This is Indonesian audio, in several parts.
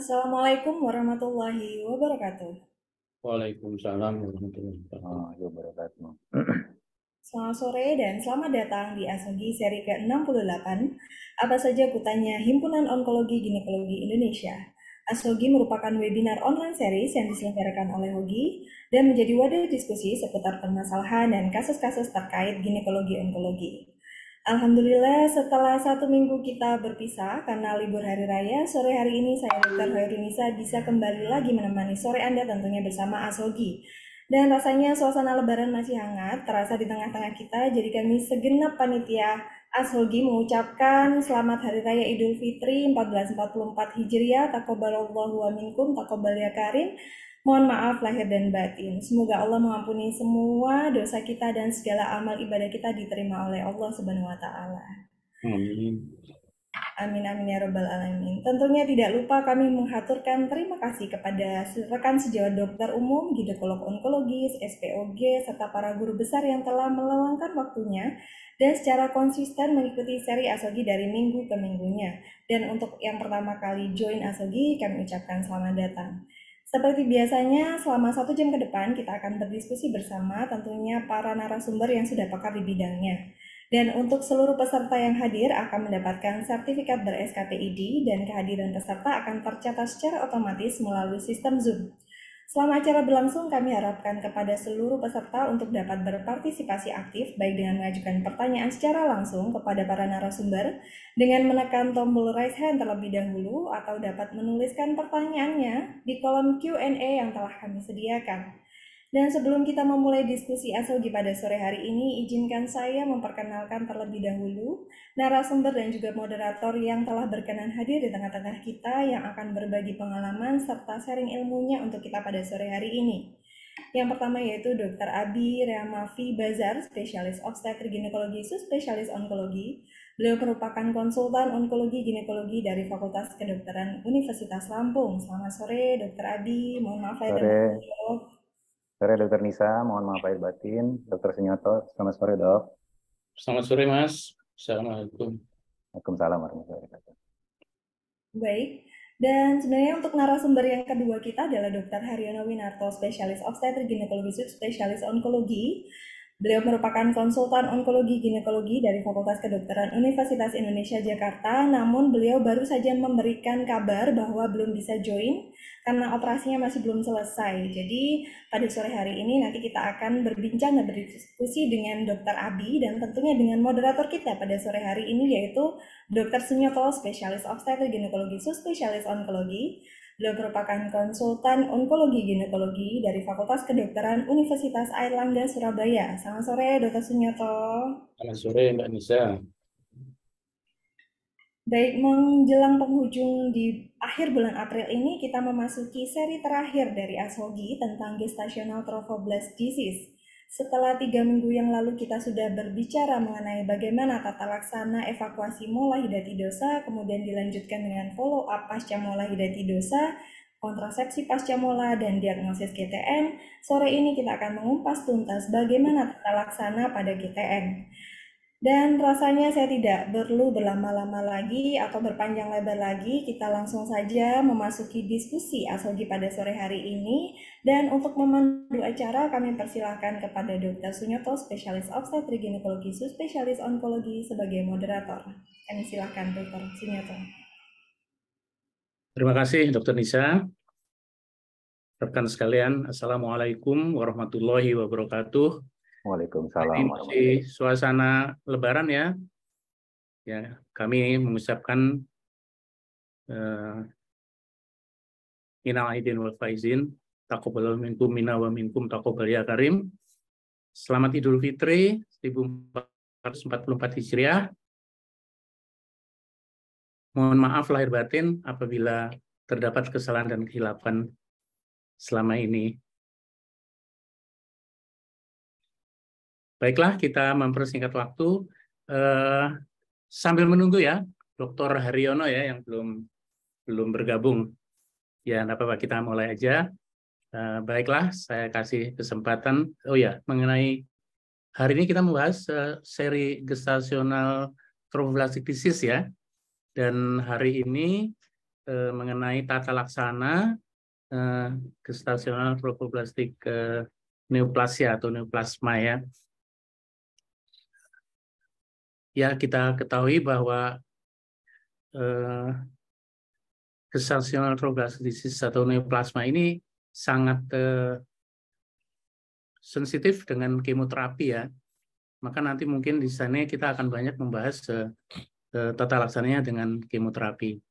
Assalamualaikum warahmatullahi wabarakatuh. Waalaikumsalam warahmatullahi wabarakatuh. Wabarakatuh. Selamat sore dan selamat datang di Asogi seri ke-68. Apa saja kutanya Himpunan Onkologi Ginekologi Indonesia. Asogi merupakan webinar online series yang diselenggarakan oleh Hogi dan menjadi wadah diskusi seputar permasalahan dan kasus-kasus terkait ginekologi onkologi. Alhamdulillah setelah 1 minggu kita berpisah karena libur hari raya, sore hari ini saya Dr. Hairunisa bisa kembali lagi menemani sore Anda tentunya bersama Asogi. Dan rasanya suasana lebaran masih hangat, terasa di tengah-tengah kita, jadi kami segenap panitia Asogi mengucapkan selamat Hari Raya Idul Fitri 1444 Hijriah, taqabbalallahu wa minkum, taqabbal ya karim. Mohon maaf lahir dan batin. Semoga Allah mengampuni semua dosa kita dan segala amal ibadah kita diterima oleh Allah Subhanahu wa taala. Amin. Amin amin ya rabbal alamin. Tentunya tidak lupa kami menghaturkan terima kasih kepada rekan sejawat dokter umum, ginekolog onkologis, SPOG, serta para guru besar yang telah meluangkan waktunya dan secara konsisten mengikuti seri Asogi dari minggu ke minggunya. Dan untuk yang pertama kali join Asogi, kami ucapkan selamat datang. Seperti biasanya, selama 1 jam ke depan kita akan berdiskusi bersama tentunya para narasumber yang sudah pakar di bidangnya. Dan untuk seluruh peserta yang hadir akan mendapatkan sertifikat ber-SKPID dan kehadiran peserta akan tercatat secara otomatis melalui sistem Zoom. Selama acara berlangsung, kami harapkan kepada seluruh peserta untuk dapat berpartisipasi aktif, baik dengan mengajukan pertanyaan secara langsung kepada para narasumber, dengan menekan tombol raise hand terlebih dahulu, atau dapat menuliskan pertanyaannya di kolom Q&A yang telah kami sediakan. Dan sebelum kita memulai diskusi Asogi pada sore hari ini, izinkan saya memperkenalkan terlebih dahulu narasumber dan juga moderator yang telah berkenan hadir di tengah-tengah kita yang akan berbagi pengalaman serta sharing ilmunya untuk kita pada sore hari ini. Yang pertama yaitu Dr. Abi Rehamafi Bazar, spesialis obstetrik ginekologi, subspesialis onkologi. Beliau merupakan konsultan onkologi ginekologi dari Fakultas Kedokteran Universitas Lampung. Selamat sore, Dr. Abi. Mohon maaf lahir dan batin. Sore Dokter Nisa, mohon maaf lahir batin. Dokter Sunyoto, selamat sore dok. Selamat sore Mas. Assalamualaikum. Waalaikumsalam warahmatullahi wabarakatuh. Baik, dan sebenarnya untuk narasumber yang kedua kita adalah Dr. Haryono Winarto, spesialis obstetrik ginekologi, subspesialis onkologi. Beliau merupakan konsultan onkologi ginekologi dari Fakultas Kedokteran Universitas Indonesia Jakarta, namun beliau baru saja memberikan kabar bahwa belum bisa join karena operasinya masih belum selesai. Jadi pada sore hari ini nanti kita akan berbincang dan berdiskusi dengan Dr. Abi dan tentunya dengan moderator kita pada sore hari ini yaitu Dr. Sunyoto, spesialis obstetrik ginekologi, subspesialis onkologi. Beliau merupakan konsultan onkologi ginekologi dari Fakultas Kedokteran Universitas Airlangga Surabaya. Selamat sore, Dr. Sunyoto. Selamat sore Mbak Nisa. Baik, menjelang penghujung di akhir bulan April ini, kita memasuki seri terakhir dari Asogi tentang gestational trophoblast disease. Setelah 3 minggu yang lalu kita sudah berbicara mengenai bagaimana tata laksana evakuasi mola hidatidosa, kemudian dilanjutkan dengan follow up pasca mola hidatidosa, kontrasepsi pasca mola, dan diagnosis GTN. Sore ini kita akan mengupas tuntas bagaimana tata laksana pada GTN. Dan rasanya saya tidak perlu berlama-lama lagi atau berpanjang lebar lagi, kita langsung saja memasuki diskusi Asogi pada sore hari ini. Dan untuk memandu acara, kami persilahkan kepada Dr. Sunyoto, spesialis obstetrik ginekologi, subspesialis onkologi sebagai moderator. Kami silakan Dr. Sunyoto. Terima kasih Dr. Nisa. Rekan sekalian, Assalamualaikum warahmatullahi wabarakatuh. Waalaikumsalam Ini masih warahmatullahi suasana Lebaran ya. Ya, kami mengucapkan minal aidin wal faizin, taqabbal minkum minna wa minkum taqabbal ya karim. Selamat Idul Fitri 1444 Hijriah. Mohon maaf lahir batin apabila terdapat kesalahan dan khilafan selama ini. Baiklah, kita mempersingkat waktu sambil menunggu ya, Dr. Haryono ya yang belum bergabung. Ya, tidak apa-apa, kita mulai aja. Baiklah, saya kasih kesempatan. Oh ya, mengenai hari ini kita membahas seri gestational trophoblastic disease ya. Dan hari ini mengenai tata laksana gestasional trophoblastik neoplasia atau neoplasma ya. Ya, kita ketahui bahwa gestasional trophoblastic disease atau neoplasma ini sangat sensitif dengan kemoterapi ya. Maka nanti mungkin di sana kita akan banyak membahas tata laksananya dengan kemoterapi.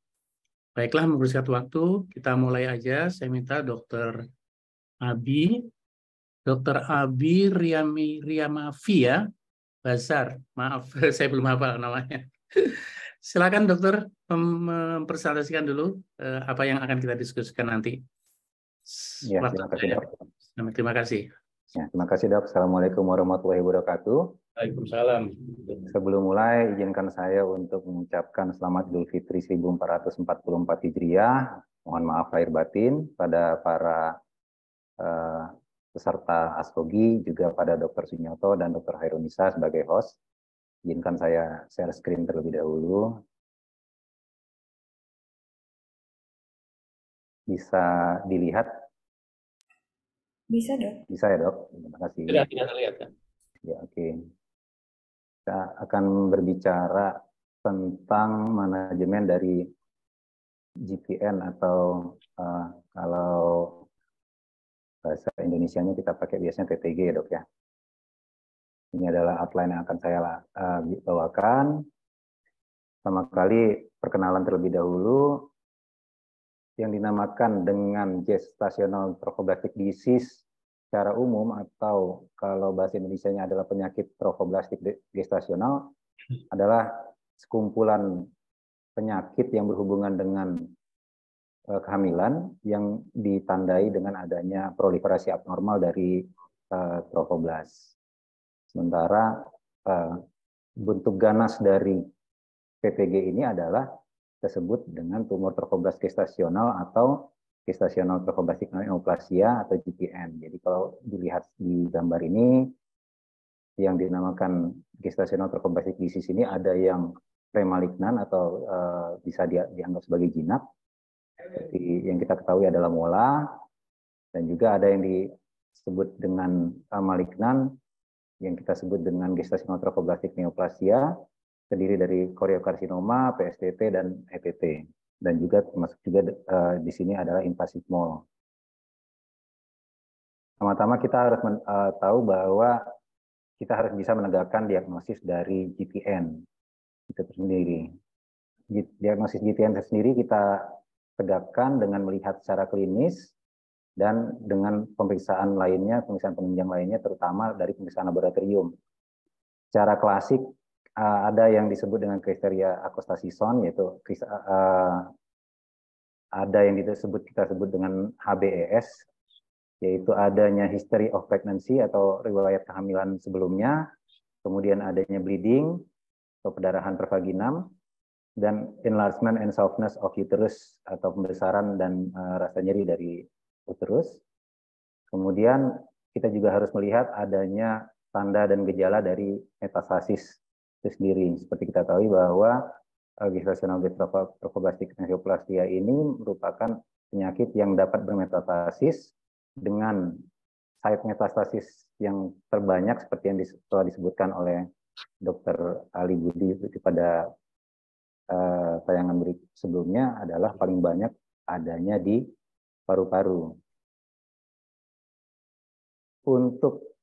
Baiklah, mempersingkat waktu, kita mulai aja. Saya minta Dr. Abi Riamavi ya, Bazar. Maaf, saya belum hafal namanya. Silakan dokter mempresentasikan dulu apa yang akan kita diskusikan nanti. Ya, terima kasih dok. Terima kasih. Ya, terima kasih dok. Assalamualaikum warahmatullahi wabarakatuh. Waalaikumsalam. Sebelum mulai, izinkan saya untuk mengucapkan selamat Idul Fitri 1444 Hijriah. Mohon maaf lahir batin pada para peserta Askogi, juga pada Dr. Sunyoto dan Dr. Hairunisa sebagai host. Izinkan saya share screen terlebih dahulu. Bisa dilihat? Bisa dok. Bisa ya dok? Terima kasih. Tidak terlihat kan? Ya, oke. Kita akan berbicara tentang manajemen dari GPN atau kalau bahasa Indonesianya kita pakai biasanya TTG ya dok ya. Ini adalah outline yang akan saya bawakan. Pertama kali perkenalan terlebih dahulu. Yang dinamakan dengan gestational trophoblastic disease secara umum, atau kalau bahasa Indonesianya adalah penyakit trophoblastik gestasional, adalah sekumpulan penyakit yang berhubungan dengan kehamilan yang ditandai dengan adanya proliferasi abnormal dari trophoblast. Sementara bentuk ganas dari PTG ini adalah tersebut dengan tumor trophoblast gestasional atau gestasional trophoblastic neoplasia atau GTN. Jadi kalau dilihat di gambar ini, yang dinamakan gestasional trophoblastic disease ini ada yang premalignan atau bisa dianggap sebagai jinak. Seperti yang kita ketahui adalah mola, dan juga ada yang disebut dengan malignan, yang kita sebut dengan gestasional trophoblastic neoplasia, terdiri dari koriokarsinoma, PSTT, dan EPT. Dan juga termasuk juga di sini adalah invasive mole. Pertama-tama kita harus tahu bahwa kita harus bisa menegakkan diagnosis dari GTN itu sendiri. Diagnosis GTN sendiri kita tegakkan dengan melihat secara klinis dan dengan pemeriksaan lainnya, pemeriksaan penunjang lainnya, terutama dari pemeriksaan laboratorium. Secara klasik, ada yang disebut dengan kriteria Acosta-Sisson, yaitu ada yang kita sebut dengan HBES, yaitu adanya history of pregnancy atau riwayat kehamilan sebelumnya, kemudian adanya bleeding atau perdarahan pervaginam, dan enlargement and softness of uterus atau pembesaran dan rasa nyeri dari uterus. Kemudian kita juga harus melihat adanya tanda dan gejala dari metastasis itu sendiri. Seperti kita tahu bahwa gestational trophoblastic neoplasia ini merupakan penyakit yang dapat bermetastasis dengan site metastasis yang terbanyak seperti yang telah disebutkan oleh Dr. Ali Budi pada tayangan sebelumnya, adalah paling banyak adanya di paru-paru. Untuk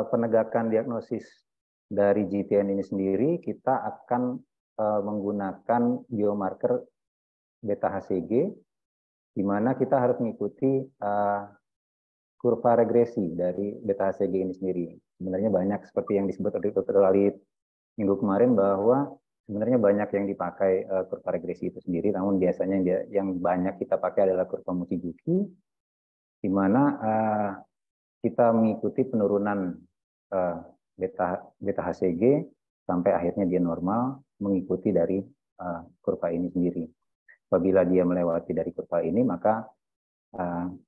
penegakan diagnosis dari GTN ini sendiri, kita akan menggunakan biomarker beta HCG, di mana kita harus mengikuti kurva regresi dari beta HCG ini sendiri. Sebenarnya banyak seperti yang disebut oleh Dr. Ali minggu kemarin, bahwa sebenarnya banyak yang dipakai kurva regresi itu sendiri, namun biasanya yang banyak kita pakai adalah kurva Mochizuki, di mana kita mengikuti penurunan beta HCG sampai akhirnya dia normal, mengikuti dari kurva ini sendiri. Apabila dia melewati dari kurva ini, maka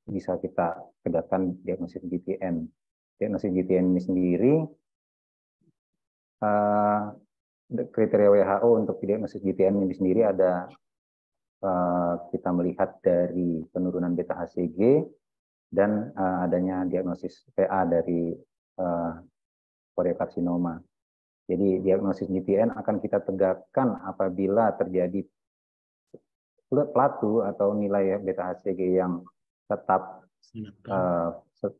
bisa kita tegakkan diagnosis GTN. Diagnosis GTN ini sendiri, kriteria WHO untuk diagnosis GTN ini sendiri ada kita melihat dari penurunan beta HCG dan adanya diagnosis PA dari koriokarsinoma. Jadi diagnosis GPN akan kita tegakkan apabila terjadi plateau atau nilai beta HCG yang tetap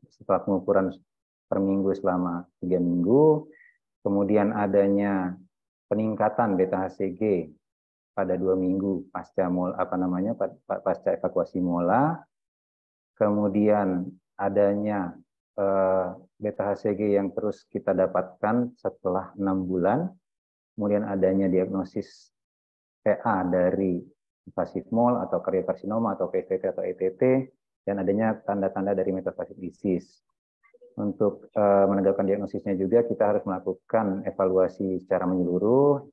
setelah pengukuran per minggu selama 3 minggu, kemudian adanya peningkatan beta HCG pada 2 minggu pasca pasca evakuasi mola, kemudian adanya beta HCG yang terus kita dapatkan setelah 6 bulan, kemudian adanya diagnosis PA dari invasive mole atau kariokarsinoma atau PSTT atau ETT, dan adanya tanda-tanda dari metastatic disease. Untuk menegakkan diagnosisnya juga kita harus melakukan evaluasi secara menyeluruh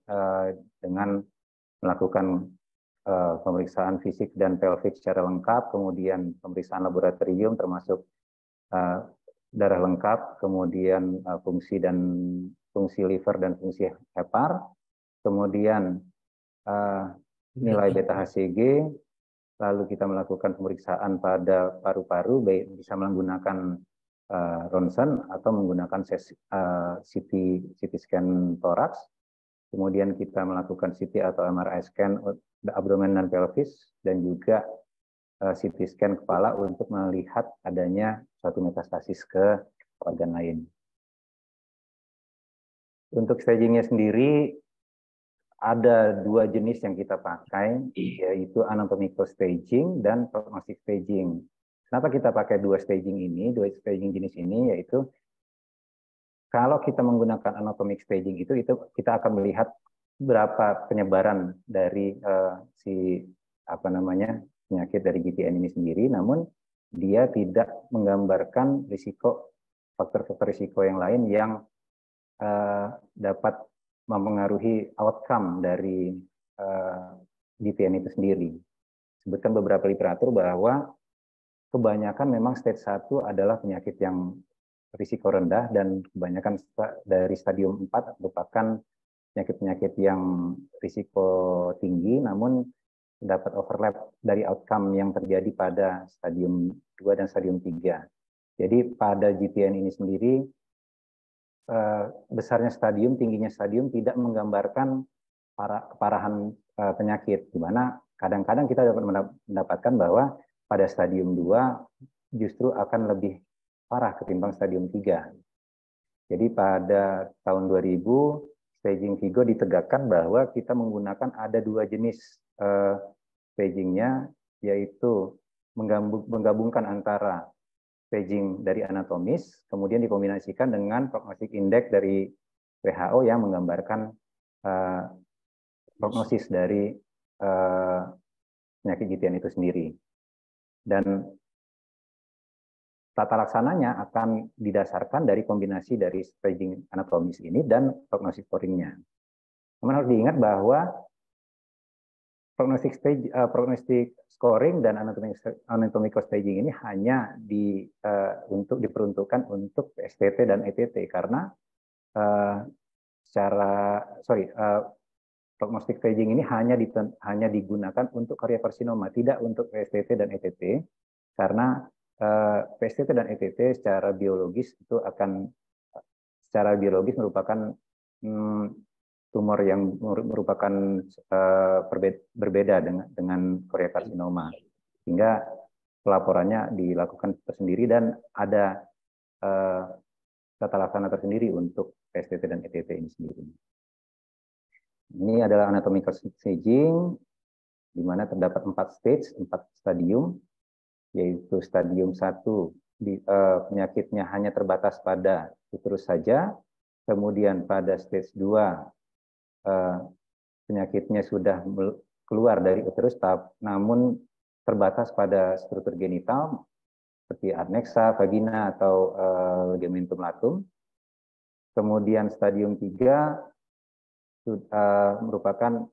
dengan melakukan pemeriksaan fisik dan pelvik secara lengkap, kemudian pemeriksaan laboratorium termasuk darah lengkap, kemudian fungsi liver dan fungsi hepar, kemudian nilai beta HCG, lalu kita melakukan pemeriksaan pada paru-paru, baik bisa menggunakan ronsen atau menggunakan CT scan toraks, kemudian kita melakukan CT atau MRI scan abdomen dan pelvis, dan juga CT scan kepala untuk melihat adanya suatu metastasis ke organ lain. Untuk stagingnya sendiri, ada 2 jenis yang kita pakai, yaitu anatomical staging dan prognostic staging. Kenapa kita pakai 2 staging ini, 2 staging jenis ini, yaitu kalau kita menggunakan anatomic staging itu kita akan melihat berapa penyebaran dari penyakit dari GPN ini sendiri, namun dia tidak menggambarkan faktor-faktor risiko yang lain yang dapat mempengaruhi outcome dari GPN itu sendiri. Sebutkan beberapa literatur bahwa kebanyakan memang stage 1 adalah penyakit yang risiko rendah, dan kebanyakan dari stadium 4 merupakan penyakit-penyakit yang risiko tinggi, namun dapat overlap dari outcome yang terjadi pada stadium 2 dan stadium 3. Jadi pada GPN ini sendiri, besarnya stadium, tingginya stadium tidak menggambarkan keparahan penyakit, di mana kadang-kadang kita dapat mendapatkan bahwa pada stadium 2 justru akan lebih parah ketimbang stadium 3. Jadi pada tahun 2000, staging FIGO ditegakkan bahwa kita menggunakan ada 2 jenis stagingnya, yaitu menggabungkan antara staging dari anatomis, kemudian dikombinasikan dengan prognostic index dari WHO yang menggambarkan prognosis dari penyakit GPN itu sendiri. Dan tata laksananya akan didasarkan dari kombinasi dari staging anatomis ini dan prognosis scoring-nya. Namun harus diingat bahwa prognostic scoring dan anatomical staging ini hanya diperuntukkan untuk STT dan ETT, karena prognostic staging ini hanya digunakan untuk kariokarsinoma, tidak untuk PSTT dan ETT, karena PSTT dan ETT secara biologis merupakan tumor yang merupakan berbeda dengan kariokarsinoma, sehingga pelaporannya dilakukan tersendiri dan ada tata laksana tersendiri untuk PSTT dan ETT ini sendiri. Ini adalah anatomical staging, di mana terdapat 4 stadium, yaitu stadium 1 penyakitnya hanya terbatas pada uterus saja, kemudian pada stage 2 penyakitnya sudah keluar dari uterus, namun terbatas pada struktur genital seperti adnexa, vagina, atau ligamentum latum. Kemudian stadium 3 merupakan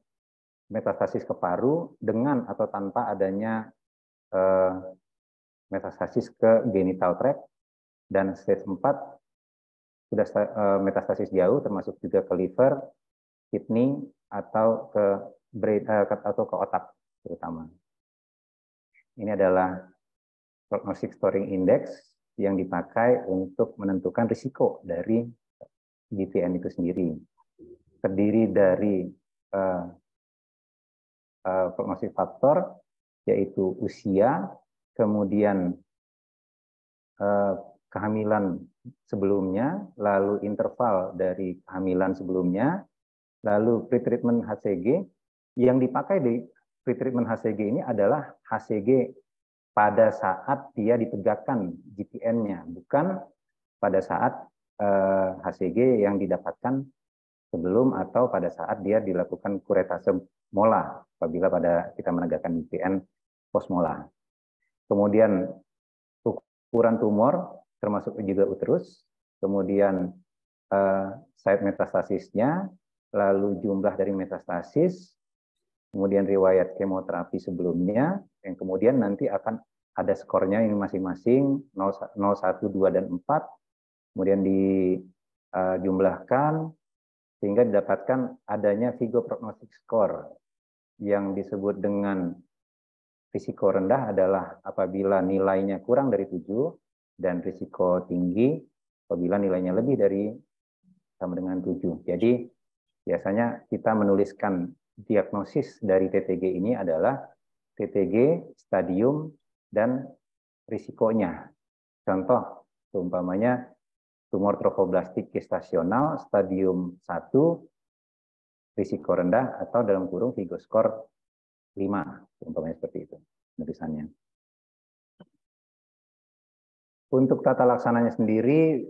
metastasis ke paru dengan atau tanpa adanya metastasis ke genital tract, dan stage 4 sudah metastasis jauh termasuk juga ke liver, kidney, atau ke otak. terutama. Ini adalah prognostic scoring index yang dipakai untuk menentukan risiko dari GTN itu sendiri. Terdiri dari prognostik faktor, yaitu usia, kemudian kehamilan sebelumnya, lalu interval dari kehamilan sebelumnya, lalu pretreatment HCG. Yang dipakai di pretreatment HCG ini adalah HCG pada saat dia ditegakkan GTN-nya, bukan pada saat HCG yang didapatkan sebelum atau pada saat dia dilakukan kuretase mola, apabila pada kita menegakkan GTN postmola. Kemudian ukuran tumor, termasuk juga uterus, kemudian site metastasisnya, lalu jumlah dari metastasis, kemudian riwayat kemoterapi sebelumnya, yang kemudian nanti akan ada skornya ini masing-masing 0, 1, 2, dan 4, kemudian dijumlahkan sehingga didapatkan adanya Vigo prognostic score yang disebut dengan risiko rendah adalah apabila nilainya kurang dari 7 dan risiko tinggi apabila nilainya lebih dari sama dengan 7. Jadi biasanya kita menuliskan diagnosis dari TTG ini adalah TTG, stadium, dan risikonya. Contoh, umpamanya tumor trofoblastik gestasional stadium 1, risiko rendah, atau dalam kurung Vigo score 5, umpamanya seperti itu tulisannya. Untuk tata laksananya sendiri,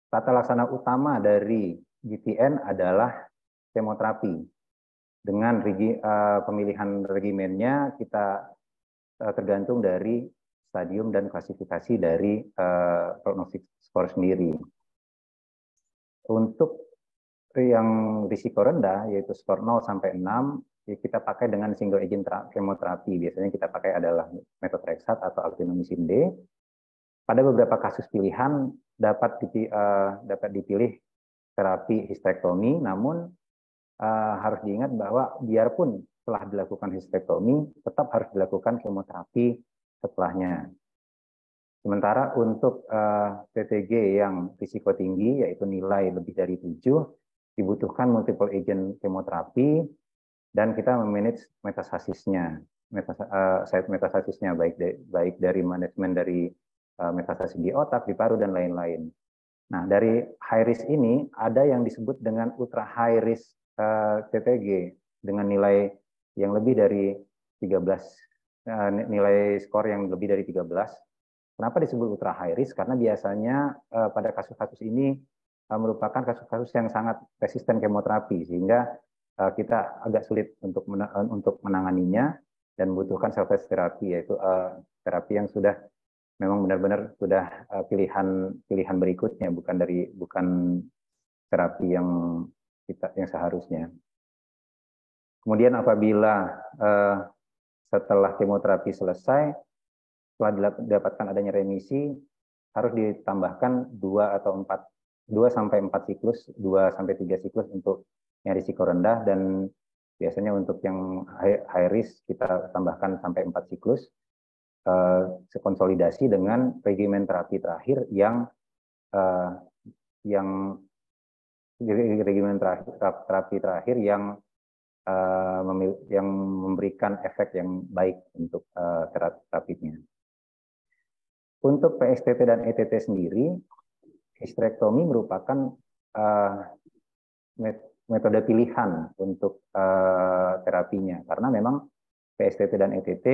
tata laksana utama dari GTN adalah kemoterapi. Dengan pemilihan regimennya kita tergantung dari stadium dan klasifikasi dari prognostic score sendiri. Untuk yang risiko rendah, yaitu skor 0 sampai 6, kita pakai dengan single agent kemoterapi. Biasanya kita pakai adalah methotrexate atau actinomycin D. Pada beberapa kasus pilihan dapat dipilih terapi histerektomi, namun harus diingat bahwa biarpun telah dilakukan histerektomi, tetap harus dilakukan kemoterapi setelahnya. Sementara untuk TTG yang risiko tinggi, yaitu nilai lebih dari 7, dibutuhkan multiple agent kemoterapi, dan kita memanage metastasisnya, baik dari manajemen dari metastasis di otak, di paru, dan lain-lain. Nah, dari high risk ini ada yang disebut dengan ultra high risk TTG dengan nilai yang lebih dari 13, nilai skor yang lebih dari 13. Kenapa disebut ultra high risk? Karena biasanya pada kasus-kasus ini merupakan kasus-kasus yang sangat resisten kemoterapi, sehingga kita agak sulit untuk menanganinya dan membutuhkan cell-based terapi, yaitu terapi yang sudah memang benar-benar sudah pilihan berikutnya, bukan terapi yang seharusnya. Kemudian apabila setelah kemoterapi selesai, setelah didapatkan adanya remisi, harus ditambahkan 2 sampai 4 siklus, 2 sampai 3 siklus untuk yang risiko rendah, dan biasanya untuk yang high risk kita tambahkan sampai 4 siklus, sekonsolidasi dengan regimen terapi terakhir yang memberikan efek yang baik untuk terapinya. Untuk PSTT dan ETT sendiri, histerektomi merupakan metode pilihan untuk terapinya, karena memang PSTT dan ETT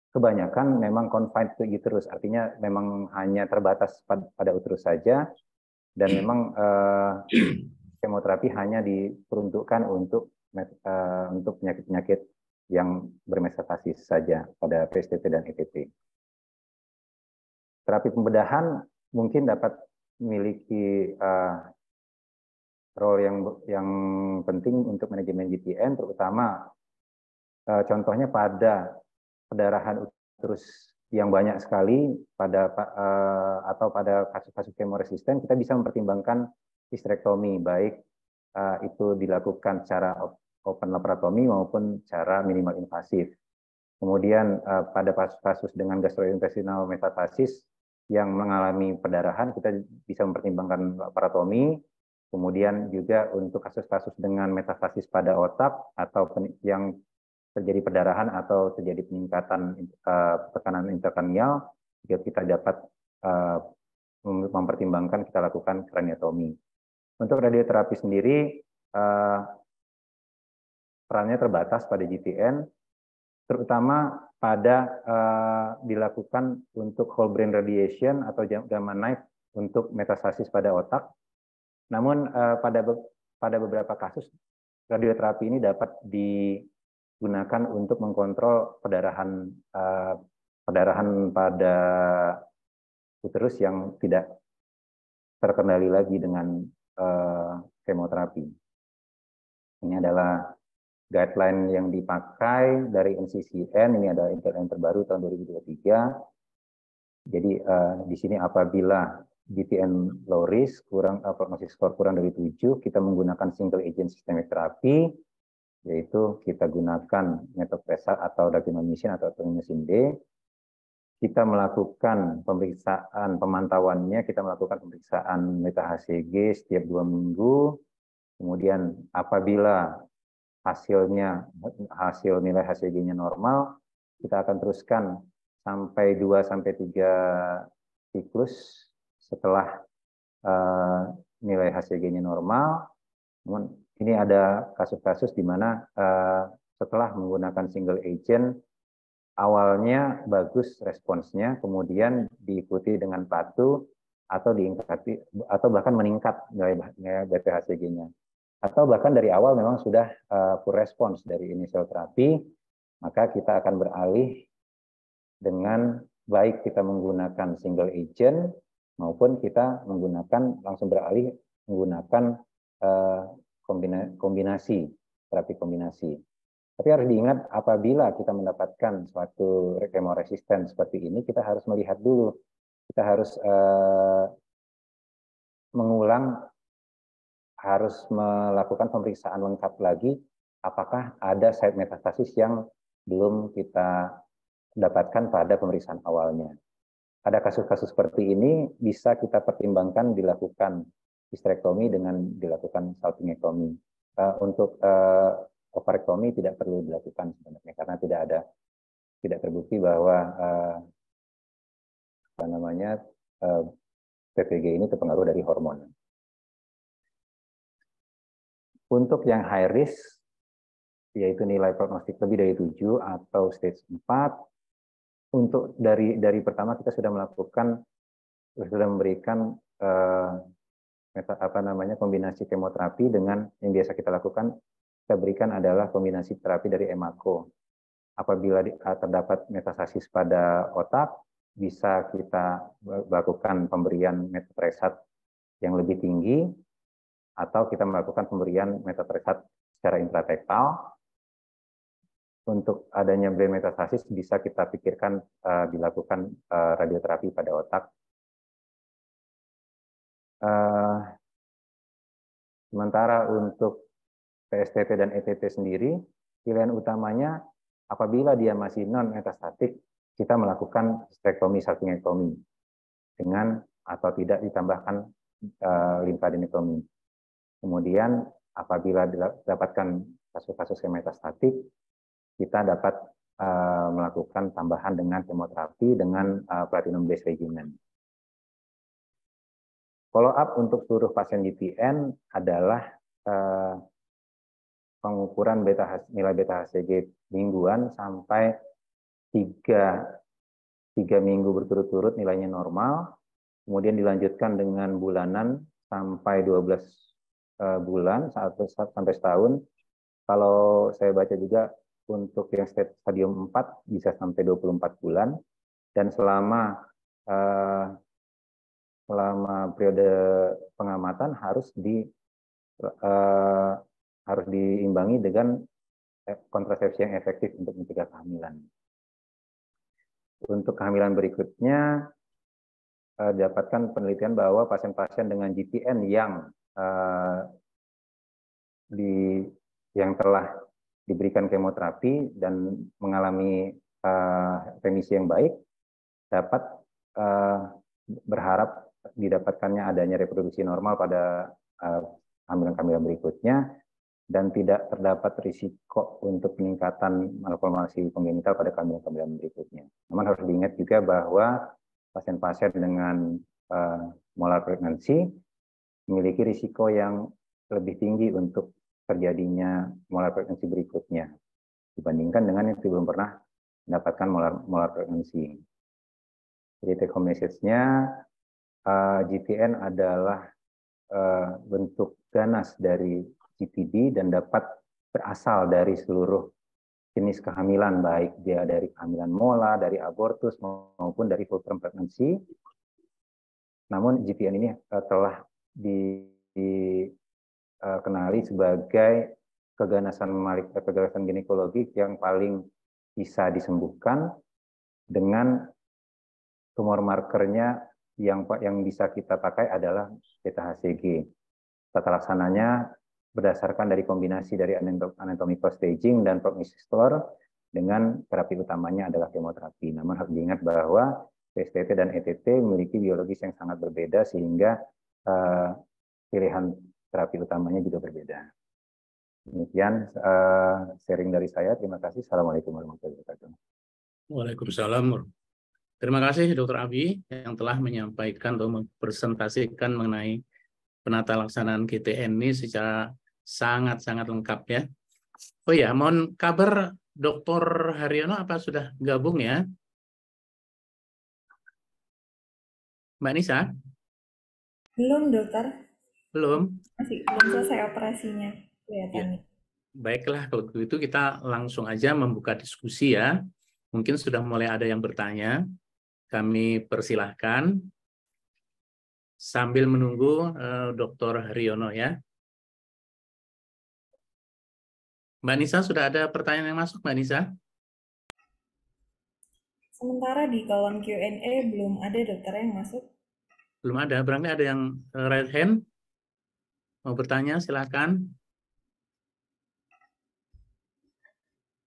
kebanyakan memang confined to uterus, artinya memang hanya terbatas pada uterus saja, dan memang kemoterapi hanya diperuntukkan untuk penyakit-penyakit yang bermetastasis saja pada PSTT dan ETT. Terapi pembedahan mungkin dapat memiliki role yang penting untuk manajemen GTN, terutama contohnya pada perdarahan uterus yang banyak sekali atau pada kasus-kasus kemoresisten, kita bisa mempertimbangkan histerektomi, baik itu dilakukan secara open laparotomi maupun cara minimal invasif. Kemudian pada kasus dengan gastrointestinal metastasis yang mengalami perdarahan, kita bisa mempertimbangkan laparotomi. Kemudian juga untuk kasus-kasus dengan metastasis pada otak atau yang terjadi perdarahan atau terjadi peningkatan tekanan intrakranial, juga kita dapat mempertimbangkan kita lakukan kraniotomi. Untuk radioterapi sendiri, perannya terbatas pada GPN, terutama pada dilakukan untuk whole brain radiation atau gamma knife untuk metastasis pada otak. Namun pada beberapa kasus radioterapi ini dapat digunakan untuk mengkontrol perdarahan pada uterus yang tidak terkendali lagi dengan kemoterapi. Ini adalah guideline yang dipakai dari NCCN. Ini ada guideline terbaru tahun 2023. Jadi di sini apabila GPN low risk, prognosis score kurang dari 7, kita menggunakan single agent systemic therapy, yaitu kita gunakan methotrexate atau dapirolizumab atau atenosine D. Kita melakukan pemeriksaan pemantauannya, kita melakukan pemeriksaan meta HCG setiap 2 minggu. Kemudian apabila hasil nilai HCG-nya normal, kita akan teruskan sampai 2-3 siklus setelah nilai HCG-nya normal. Namun ini ada kasus-kasus di mana setelah menggunakan single agent, awalnya bagus responsnya, kemudian diikuti dengan plato atau atau bahkan meningkat nilai BPHCG-nya. Atau bahkan dari awal memang sudah poor response dari initial terapi, maka kita akan beralih dengan baik kita menggunakan single agent maupun kita langsung beralih menggunakan kombinasi, terapi kombinasi. Tapi harus diingat apabila kita mendapatkan suatu kemoresisten seperti ini, kita harus melihat dulu, kita harus harus melakukan pemeriksaan lengkap lagi, apakah ada site metastasis yang belum kita dapatkan pada pemeriksaan awalnya. Ada kasus-kasus seperti ini bisa kita pertimbangkan dilakukan histerektomi dengan dilakukan salpingektomi. Untuk ovarektomi tidak perlu dilakukan sebenarnya karena tidak terbukti bahwa PPG ini terpengaruh dari hormon. Untuk yang high risk, yaitu nilai prognostik lebih dari 7 atau stage 4, untuk dari pertama kita sudah memberikan kombinasi kemoterapi dengan yang biasa kita lakukan, kita berikan adalah kombinasi terapi dari EMACO. Apabila terdapat metastasis pada otak, bisa kita lakukan pemberian methotrexate yang lebih tinggi, atau kita melakukan pemberian methotrexate secara intratektal. Untuk adanya brain metastasis bisa kita pikirkan dilakukan radioterapi pada otak. Sementara untuk PSTP dan ETT sendiri, pilihan utamanya apabila dia masih non metastatik, kita melakukan hysterektomi salpingektomi dengan atau tidak ditambahkan limfadenektomi. Kemudian apabila didapatkan kasus-kasus yang metastatik, kita dapat melakukan tambahan dengan kemoterapi dengan platinum based regimen. Follow up untuk seluruh pasien GPN adalah pengukuran nilai beta HCG mingguan sampai 3 minggu berturut-turut nilainya normal, kemudian dilanjutkan dengan bulanan sampai 12 bulan sampai setahun. Kalau saya baca juga untuk yang stadium 4 bisa sampai 24 bulan, dan selama periode pengamatan harus diimbangi dengan kontrasepsi yang efektif untuk mencegah kehamilan. Untuk kehamilan berikutnya, dapatkan penelitian bahwa pasien-pasien dengan GPN yang yang telah diberikan kemoterapi dan mengalami remisi yang baik dapat berharap didapatkannya adanya reproduksi normal pada kehamilan-kehamilan berikutnya dan tidak terdapat risiko untuk peningkatan malformasi kongenital pada kehamilan-kehamilan berikutnya. Namun harus diingat juga bahwa pasien-pasien dengan molar pregnancy memiliki risiko yang lebih tinggi untuk terjadinya molar pregnancy berikutnya dibandingkan dengan yang belum pernah mendapatkan molar pregnancy. Jadi take home message-nya, GPN adalah bentuk ganas dari GPD dan dapat berasal dari seluruh jenis kehamilan, baik dia dari kehamilan mola, dari abortus, maupun dari full term pregnancy. Namun GPN ini telah dikenali sebagai keganasan ginekologi yang paling bisa disembuhkan dengan tumor markernya yang bisa kita pakai adalah beta-HCG. Tata laksananya berdasarkan dari kombinasi dari anatomical staging dan prognosis score dengan terapi utamanya adalah kemoterapi. Namun harus diingat bahwa PSTT dan ETT memiliki biologis yang sangat berbeda sehingga pilihan terapi utamanya juga berbeda. Demikian sharing dari saya. Terima kasih. Assalamualaikum warahmatullahi wabarakatuh. Waalaikumsalam. Terima kasih Dr. Abi yang telah menyampaikan atau mempresentasikan mengenai penata laksanaan GTN ini secara sangat-sangat lengkap ya. Oh ya, mohon kabar Dr. Haryono apa sudah gabung ya? Mbak Nisa? Belum, dokter. Belum? Masih belum selesai operasinya kelihatannya. Baiklah, kalau begitu kita langsung aja membuka diskusi ya. Mungkin sudah mulai ada yang bertanya. Kami persilahkan sambil menunggu Dr. Haryono ya. Mbak Nisa, sudah ada pertanyaan yang masuk, Mbak Nisa? Sementara di kolom Q&A belum ada dokter yang masuk. Belum ada. Barangkali ada yang raise hand. Mau bertanya, silakan.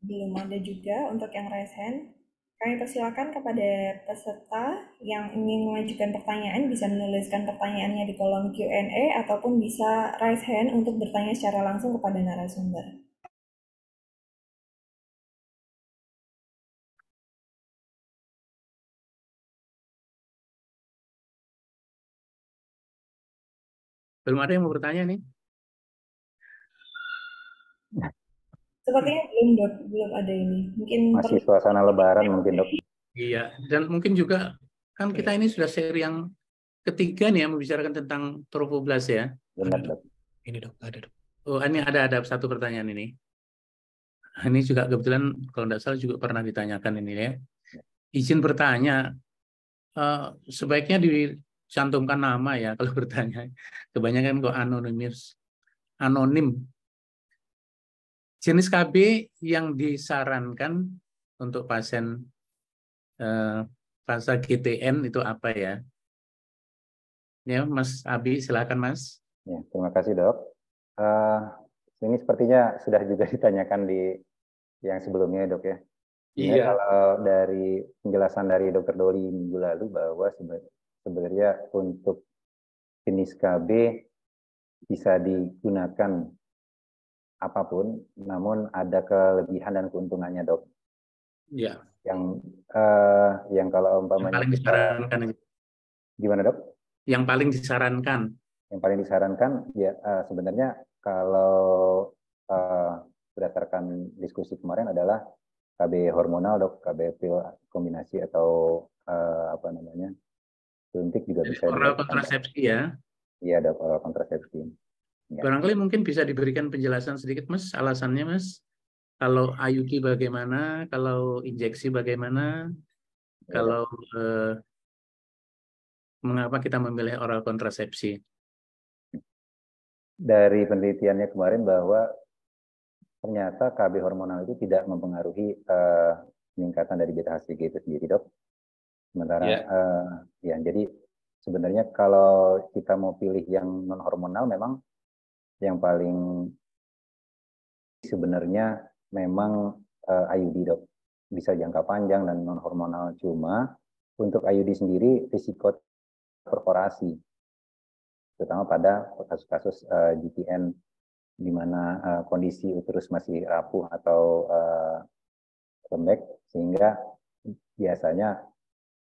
Belum ada juga untuk yang raise hand. Kami persilakan kepada peserta yang ingin mengajukan pertanyaan bisa menuliskan pertanyaannya di kolom Q&A ataupun bisa raise hand untuk bertanya secara langsung kepada narasumber. Belum ada yang mau bertanya nih? Sepertinya belum, dok. Belum ada ini. Mungkin masih suasana lebaran mungkin, dok. Iya, dan mungkin juga kan kita ini sudah seri yang ketiga nih yang membicarakan tentang trofoblast ya. Benar, dok. Ini dok, ada dok. Oh, ini ada satu pertanyaan ini. Ini juga kebetulan kalau tidak salah juga pernah ditanyakan ini ya. Izin bertanya, sebaiknya dicantumkan nama ya kalau bertanya. Kebanyakan kok anonim. Jenis KB yang disarankan untuk pasien fase GTN itu apa ya? Ya, Mas Abi, silakan Mas. Ya, terima kasih, dok. Ini sepertinya sudah juga ditanyakan di yang sebelumnya, dok ya. Iya. Kalau dari penjelasan dari Dr. Doli minggu lalu bahwa sebenarnya untuk jenis KB bisa digunakan apapun, namun ada kelebihan dan keuntungannya, dok. Iya. Yang kalau umpamanya paling disarankan. Gimana, dok? Yang paling disarankan. Yang paling disarankan ya sebenarnya kalau berdasarkan diskusi kemarin adalah KB hormonal, dok, KB pil kombinasi atau suntik juga bisa. Oral kontrasepsi ya? Iya, dok, oral kontrasepsi. Ya. Barangkali mungkin bisa diberikan penjelasan sedikit, Mas, alasannya, Mas. Kalau IUD bagaimana, kalau injeksi bagaimana, ya, kalau mengapa kita memilih oral kontrasepsi? Dari penelitiannya kemarin bahwa ternyata KB hormonal itu tidak mempengaruhi peningkatan dari beta-HCG itu sendiri, dok. Sementara ya, jadi sebenarnya kalau kita mau pilih yang non hormonal memang yang paling sebenarnya memang IUD dok, bisa jangka panjang dan non hormonal. Cuma untuk IUD sendiri risiko perforasi, terutama pada kasus-kasus GPN di mana kondisi uterus masih rapuh atau lembek, sehingga biasanya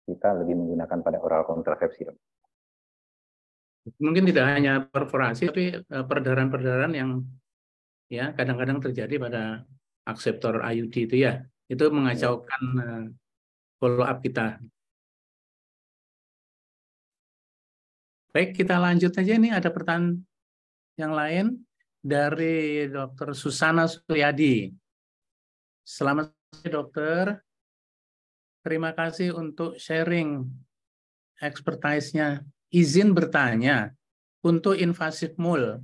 kita lebih menggunakan pada oral kontrasepsi. Mungkin tidak hanya perforasi, tapi perdarahan-perdarahan yang ya kadang-kadang terjadi pada akseptor IUD itu ya, itu mengacaukan follow up kita. Baik, kita lanjut aja. Ini ada pertanyaan yang lain dari Dr. Susana Suryadi. Selamat sore dokter. Terima kasih untuk sharing expertise-nya. Izin bertanya, untuk invasif mole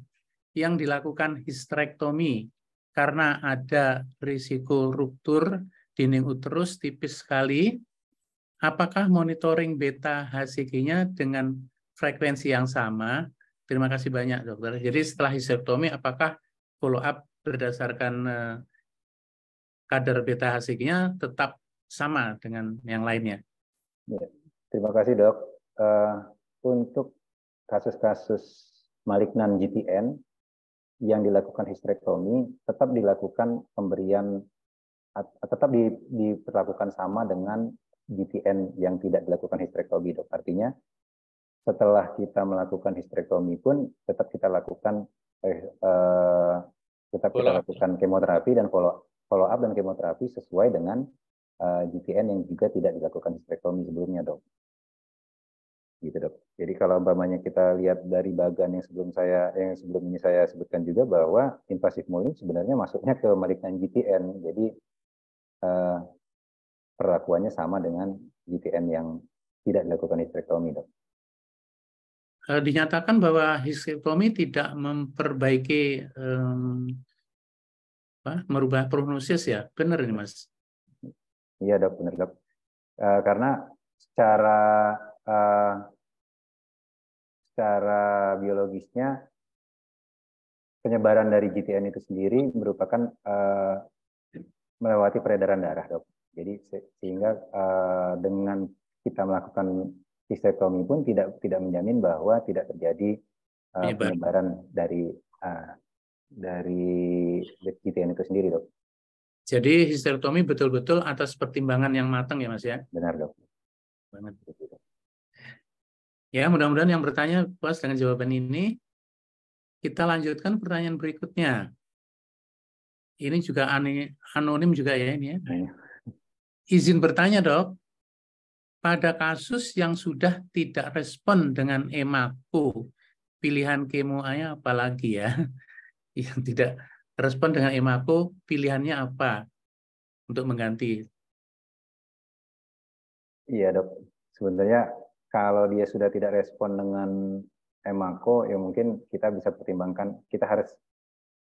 yang dilakukan histerektomi karena ada risiko ruptur dinding uterus tipis sekali, apakah monitoring beta HCG-nya dengan frekuensi yang sama? Terima kasih banyak dokter. Jadi setelah histerektomi, apakah follow up berdasarkan kadar beta HCG-nya tetap sama dengan yang lainnya? Ya, terima kasih dok. Untuk kasus-kasus malignan GPN yang dilakukan histerektomi tetap dilakukan pemberian, tetap diperlakukan sama dengan GPN yang tidak dilakukan histerektomi dok. Artinya setelah kita melakukan histerektomi pun tetap kita lakukan kemoterapi dan follow up dan kemoterapi sesuai dengan GPN yang juga tidak dilakukan histerektomi sebelumnya dok. Gitu dok. Jadi kalau umpamanya kita lihat dari bagan yang sebelum ini saya sebutkan juga bahwa invasif mole sebenarnya masuknya ke malignan GPN. Jadi perlakuannya sama dengan GPN yang tidak dilakukan histerektomi dok. Dinyatakan bahwa histerektomi tidak memperbaiki merubah prognosis ya, benar ini mas? Iya dok, benar dok. Karena secara biologisnya penyebaran dari GPN itu sendiri merupakan melewati peredaran darah dok. Jadi sehingga dengan kita melakukan histerektomi pun tidak menjamin bahwa tidak terjadi penyebaran dari GPN itu sendiri dok. Jadi histerektomi betul-betul atas pertimbangan yang matang ya mas ya? Benar dok. Banget. Ya, mudah-mudahan yang bertanya puas dengan jawaban ini. Kita lanjutkan pertanyaan berikutnya. Ini juga anonim juga ya ini ya. Izin bertanya dok, pada kasus yang sudah tidak respon dengan EMACO, pilihan kemo-nya apalagi ya? Yang tidak respon dengan EMACO, pilihannya apa untuk mengganti? Iya dok, sebenarnya kalau dia sudah tidak respon dengan EMACO, ya mungkin kita bisa pertimbangkan, kita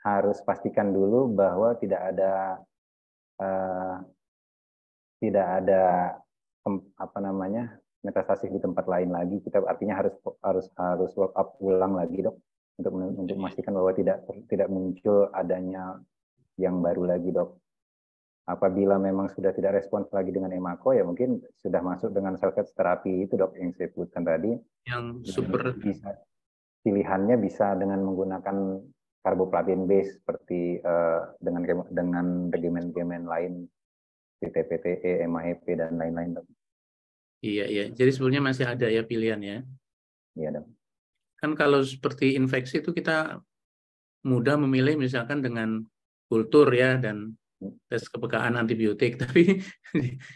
harus pastikan dulu bahwa tidak ada metastasis di tempat lain lagi. Kita artinya harus work up ulang lagi dok, untuk memastikan bahwa tidak muncul adanya yang baru lagi dok. Apabila memang sudah tidak respons lagi dengan EMACO, ya mungkin sudah masuk dengan cell terapi itu dok yang saya sebutkan tadi. Yang super Pilihannya bisa dengan menggunakan karboplatин base seperti dengan regimen lain, PTPTE, MAEP dan lain-lain dok. Iya. Jadi sebetulnya masih ada ya pilihannya. Iya dok. Kan kalau seperti infeksi itu kita mudah memilih misalkan dengan kultur ya dan tes kepekaan antibiotik, tapi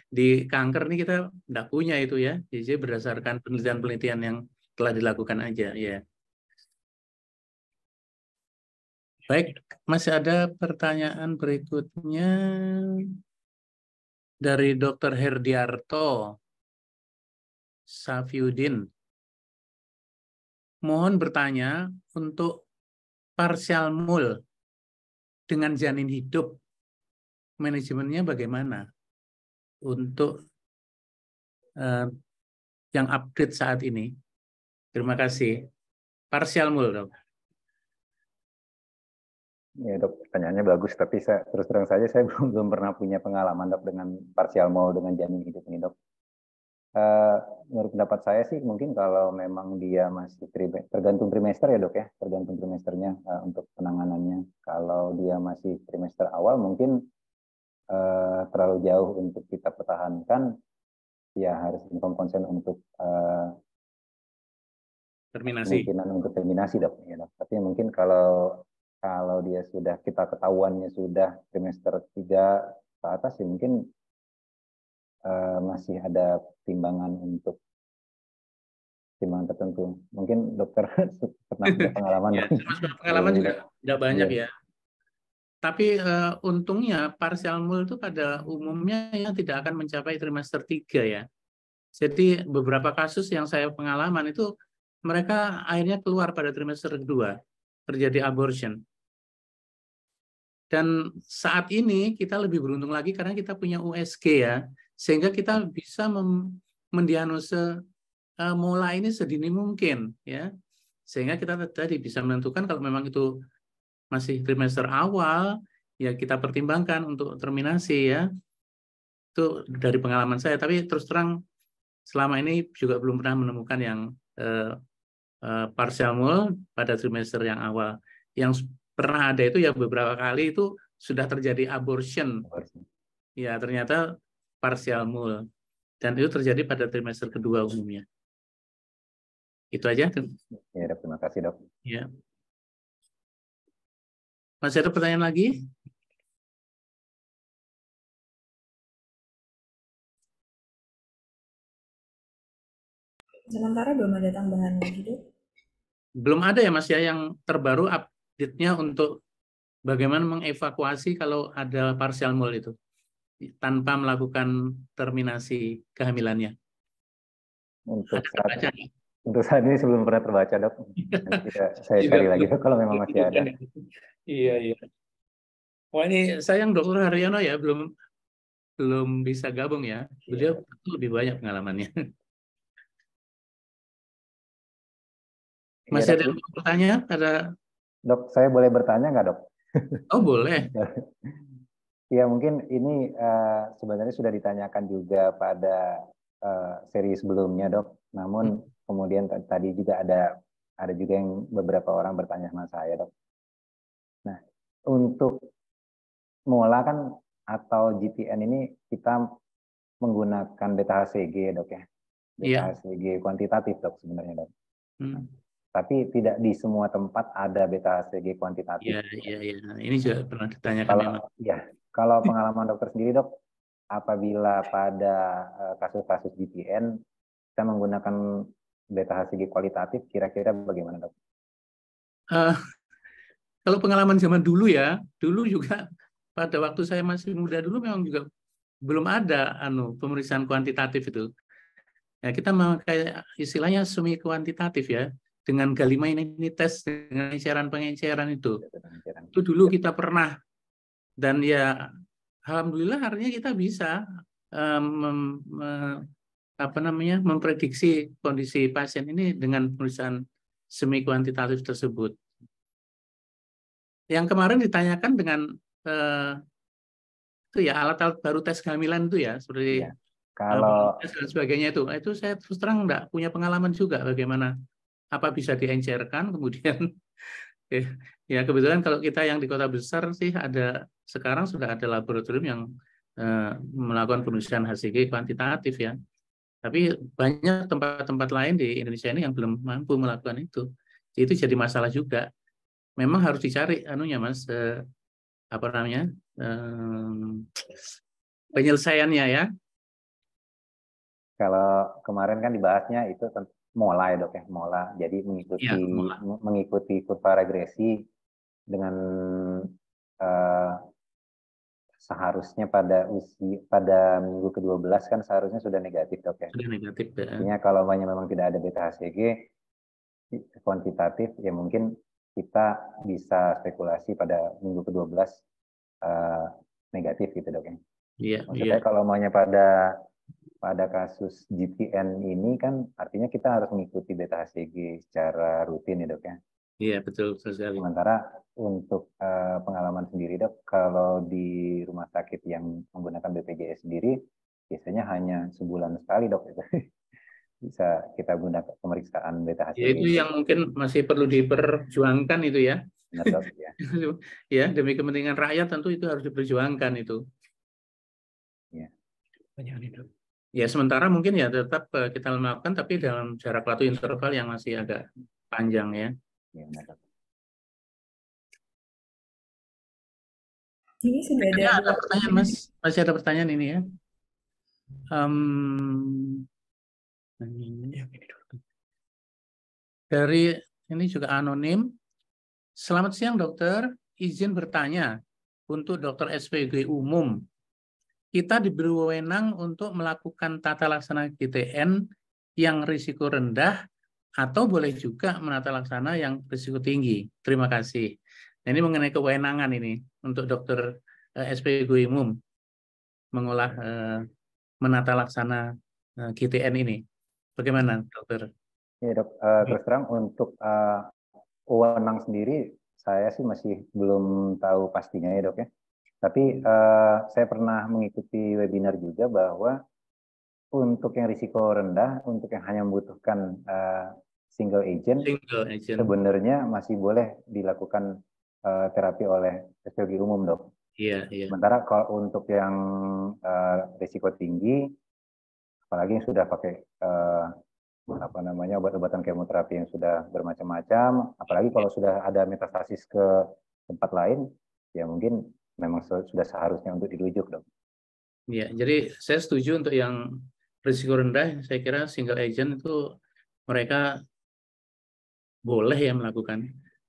di kanker ini kita tidak punya itu ya. Jadi berdasarkan penelitian-penelitian yang telah dilakukan aja ya. Baik, masih ada pertanyaan berikutnya dari Dr. Herdiarto Safiuddin. Mohon bertanya untuk partial mole dengan janin hidup, manajemennya bagaimana untuk yang update saat ini? Terima kasih. Partial mole, dok. Ya dok, pertanyaannya bagus, tapi saya terus terang saja saya belum pernah punya pengalaman dok dengan partial mall dengan janin hidup ini dok. Menurut pendapat saya sih mungkin kalau memang dia masih tergantung trimester ya dok ya, tergantung trimesternya untuk penanganannya. Kalau dia masih trimester awal mungkin terlalu jauh untuk kita pertahankan, ya harus inform konsen untuk Terminasi. kemungkinan untuk terminasi dok. Ya, dok. Tapi mungkin kalau dia sudah kita ketahuannya sudah trimester 3 ke atas, ya mungkin masih ada timbangan tertentu. Mungkin dokter pernah punya pengalaman. Ya, pengalaman juga tidak banyak ya. Tapi untungnya partial mul itu pada umumnya ya tidak akan mencapai trimester 3 ya. Jadi beberapa kasus yang saya pengalaman itu mereka akhirnya keluar pada trimester 2, terjadi abortion. Dan saat ini kita lebih beruntung lagi karena kita punya USG ya, sehingga kita bisa mendiagnosa mula ini sedini mungkin ya, sehingga kita tadi bisa menentukan kalau memang itu masih trimester awal ya kita pertimbangkan untuk terminasi ya. Itu dari pengalaman saya, tapi terus terang selama ini juga belum pernah menemukan yang partial mul pada trimester yang awal. Yang pernah ada itu ya beberapa kali itu sudah terjadi abortion. Ya ternyata partial mul. Dan itu terjadi pada trimester kedua umumnya. Itu aja. Ya, terima kasih dok. Ya. Masih ada pertanyaan lagi? Sementara belum ada tambahan lagi, Dok. Belum ada ya Mas ya yang terbaru update-nya untuk bagaimana mengevakuasi kalau ada partial mul itu tanpa melakukan terminasi kehamilannya. Untuk Ada saat ini sebelum pernah terbaca dok. Nanti saya cari lagi dok kalau memang masih ada. Iya iya. Wah ini sayang Dokter Haryono ya belum bisa gabung ya. Beliau lebih banyak pengalamannya. Masih ada pertanyaan? Dok, saya boleh bertanya nggak dok? Oh boleh. Ya mungkin ini sebenarnya sudah ditanyakan juga pada seri sebelumnya dok. Namun kemudian tadi juga ada juga yang beberapa orang bertanya sama saya dok. Nah untuk mola kan atau GPN ini kita menggunakan beta HCG ya dok ya. Beta HCG kuantitatif dok sebenarnya dok. Tapi tidak di semua tempat ada beta HCG kuantitatif. Iya. Ini juga pernah ditanyakan memang. Kalau pengalaman dokter sendiri dok, apabila pada kasus-kasus GPN kita menggunakan beta HCG kualitatif, kira-kira bagaimana dok? Kalau pengalaman zaman dulu ya, dulu juga pada waktu saya masih muda dulu memang juga belum ada pemeriksaan kuantitatif itu. Ya, kita kayak istilahnya semi kuantitatif ya, dengan galimainitas dengan pengenceran itu. Itu dulu kita pernah, dan ya alhamdulillah akhirnya kita bisa memprediksi kondisi pasien ini dengan pemeriksaan semi kuantitatif tersebut. Yang kemarin ditanyakan dengan itu ya alat-alat baru tes kehamilan itu ya, seperti kalau dan sebagainya itu saya terus terang enggak punya pengalaman juga bagaimana apa bisa diencerkan kemudian ya kebetulan kalau kita yang di kota besar sih sekarang sudah ada laboratorium yang melakukan pemeriksaan HCG kuantitatif ya, tapi banyak tempat-tempat lain di Indonesia ini yang belum mampu melakukan itu jadi masalah juga. Memang harus dicari Mas penyelesaiannya ya. Kalau kemarin kan dibahasnya itu mola ya dok ya, mola. Jadi mengikuti kurva regresi dengan seharusnya pada minggu ke-12 kan seharusnya sudah negatif dok ya. Sudah negatif ya. Artinya kalau memang tidak ada beta HCG kuantitatif ya mungkin kita bisa spekulasi pada minggu ke-12 negatif gitu dok ya. Iya. Maksudnya kalau pada kasus GPN ini kan artinya kita harus mengikuti beta HCG secara rutin ya dok ya. Iya, betul sekali. Sementara untuk pengalaman sendiri dok, kalau di rumah sakit yang menggunakan BPJS sendiri, biasanya hanya sebulan sekali dok itu. Bisa kita gunakan pemeriksaan beta Ya, itu HCG. yang mungkin masih perlu diperjuangkan itu ya. Benar dok ya. Ya, demi kepentingan rakyat tentu itu harus diperjuangkan itu. Ya. Ya, sementara mungkin ya tetap kita melakukan, tapi dalam jarak waktu interval yang masih agak panjang ya. Ya, benar dok. Ini sudah ada Ya, ada dua. pertanyaan Mas, masih ada pertanyaan ini ya. Dari ini juga anonim. Selamat siang dokter, izin bertanya untuk dokter SPG umum. Kita diberi wewenang untuk melakukan tata laksana GTN yang risiko rendah atau boleh juga menata laksana yang risiko tinggi. Terima kasih. Nah, ini mengenai kewenangan ini untuk dokter SPG umum mengolah menata laksana GTN ini. Bagaimana dokter? Ya dok, terus terang untuk wewenang sendiri saya sih masih belum tahu pastinya ya dok ya. Tapi saya pernah mengikuti webinar juga bahwa untuk yang risiko rendah, untuk yang hanya membutuhkan single agent, Single agent. sebenarnya masih boleh dilakukan terapi oleh SPG umum dok. Iya, iya. Sementara kalau untuk yang risiko tinggi, apalagi yang sudah pakai obat-obatan kemoterapi yang sudah bermacam-macam, apalagi kalau sudah ada metastasis ke tempat lain, ya mungkin memang sudah seharusnya untuk dirujuk dok. Ya, jadi saya setuju untuk yang risiko rendah, saya kira single agent itu mereka boleh ya melakukan.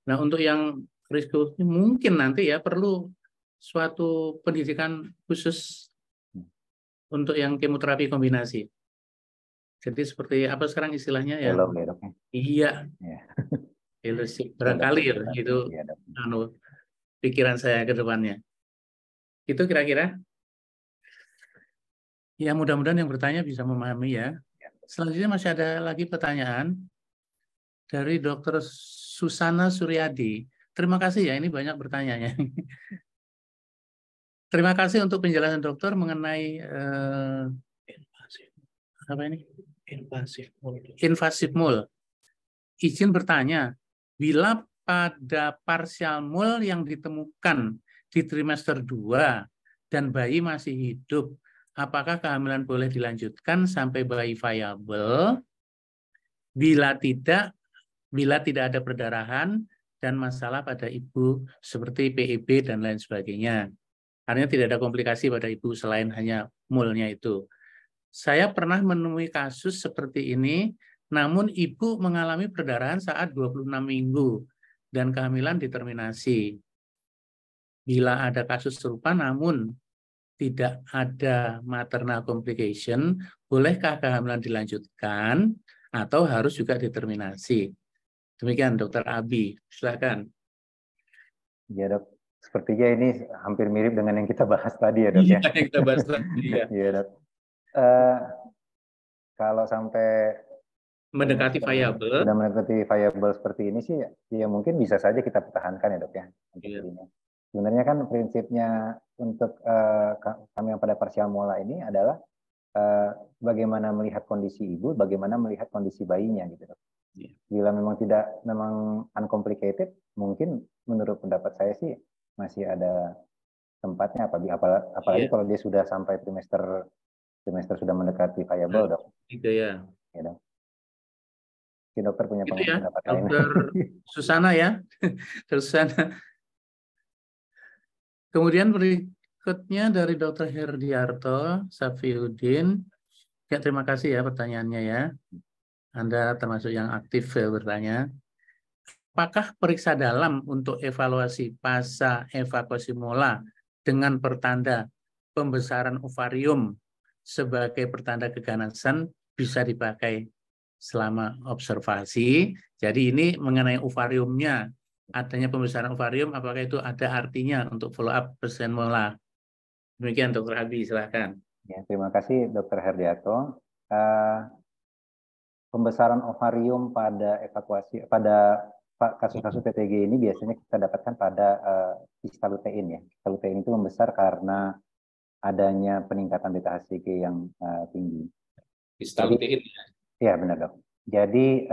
Nah, untuk yang risiko mungkin nanti ya perlu suatu pendidikan khusus untuk yang kemoterapi kombinasi. Jadi seperti apa sekarang istilahnya ya? Hello ya dok. Iya, Ya. itu sih barangkali ya itu Ya, dok. pikiran saya ke depannya. Itu kira-kira. Ya, mudah-mudahan yang bertanya bisa memahami ya. Selanjutnya masih ada lagi pertanyaan dari Dr. Susana Suryadi. Terima kasih ya, ini banyak bertanyanya. Terima kasih untuk penjelasan dokter mengenai apa ini? Invasive mole. Izin bertanya, bila pada partial mole yang ditemukan di trimester 2 dan bayi masih hidup, apakah kehamilan boleh dilanjutkan sampai bayi viable? Bila tidak ada perdarahan dan masalah pada ibu seperti PEB dan lain sebagainya. Artinya tidak ada komplikasi pada ibu selain hanya mulnya itu. Saya pernah menemui kasus seperti ini, namun ibu mengalami perdarahan saat 26 minggu dan kehamilan diterminasi. Bila ada kasus serupa namun tidak ada maternal complication, bolehkah kehamilan dilanjutkan atau harus juga diterminasi? Demikian Dokter Abi, silakan. Ya dok, sepertinya ini hampir mirip dengan yang kita bahas tadi ya dok ya. Yang kita bahas tadi ya. Iya dok. Kalau sampai Mendekati viable. sudah mendekati viable seperti ini sih, ya mungkin bisa saja kita pertahankan ya dok ya. Iya. Sebenarnya kan prinsipnya untuk kami yang pada parsial mola ini adalah bagaimana melihat kondisi ibu, bagaimana melihat kondisi bayinya gitu dok. Yeah. Bila memang uncomplicated, mungkin menurut pendapat saya sih masih ada tempatnya, apalagi kalau dia sudah sampai trimester sudah mendekati viable dok. Gitu ya. Ya dok. Mungkin dokter punya pendapat lain. Dokter Susana ya, Susana. Kemudian berikutnya dari Dr. Herdiarto Safiuddin. Ya, terima kasih ya pertanyaannya ya. Anda termasuk yang aktif bertanya. Apakah periksa dalam untuk evaluasi fasa evakuasi mola dengan pertanda pembesaran ovarium sebagai pertanda keganasan bisa dipakai selama observasi? Jadi ini mengenai ovariumnya. Adanya pembesaran ovarium, apakah itu ada artinya untuk follow up persen mola? Demikian Dr. Abi, silahkan. Ya, terima kasih Dr. Herdiarto. Pembesaran ovarium pada kasus-kasus PTG ini biasanya kita dapatkan pada histalutein ya. Histalutein itu membesar karena adanya peningkatan beta HCG yang tinggi. Histalutein. Iya benar dok. Jadi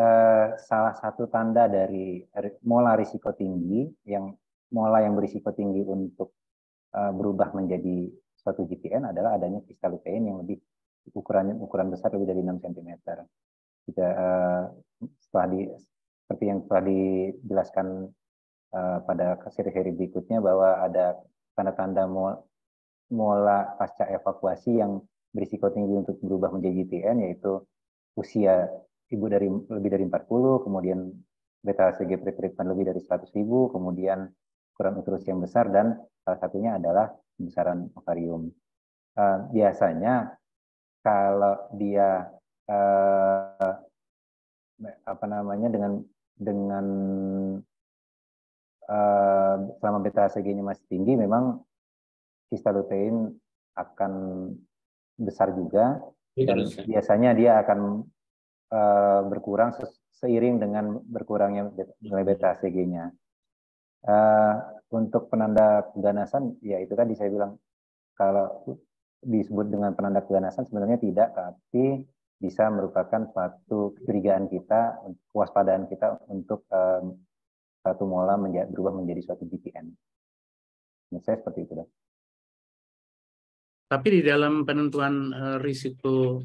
salah satu tanda dari mola risiko tinggi, mola yang berisiko tinggi untuk berubah menjadi suatu GTN adalah adanya histalutein yang lebih ukuran besar lebih dari 6 cm. Seperti yang telah dijelaskan pada seri-seri berikutnya bahwa ada tanda-tanda mola pasca evakuasi yang berisiko tinggi untuk berubah menjadi GTN, yaitu usia ibu lebih dari 40, kemudian beta HCG pre-treatment lebih dari 100.000, kemudian ukuran uterus yang besar, dan salah satunya adalah pembesaran ovarium. Biasanya kalau dia dengan selama beta HCG-nya masih tinggi, memang histalutein akan besar juga, dan biasanya dia akan berkurang seiring dengan berkurangnya nilai beta HCG-nya. Untuk penanda keganasan, ya itu tadi saya bilang, kalau disebut dengan penanda keganasan sebenarnya tidak, tapi bisa merupakan suatu kecurigaan kita, kewaspadaan kita untuk satu mola berubah menjadi suatu GTN. Menurut saya seperti itu. Tapi di dalam penentuan risiko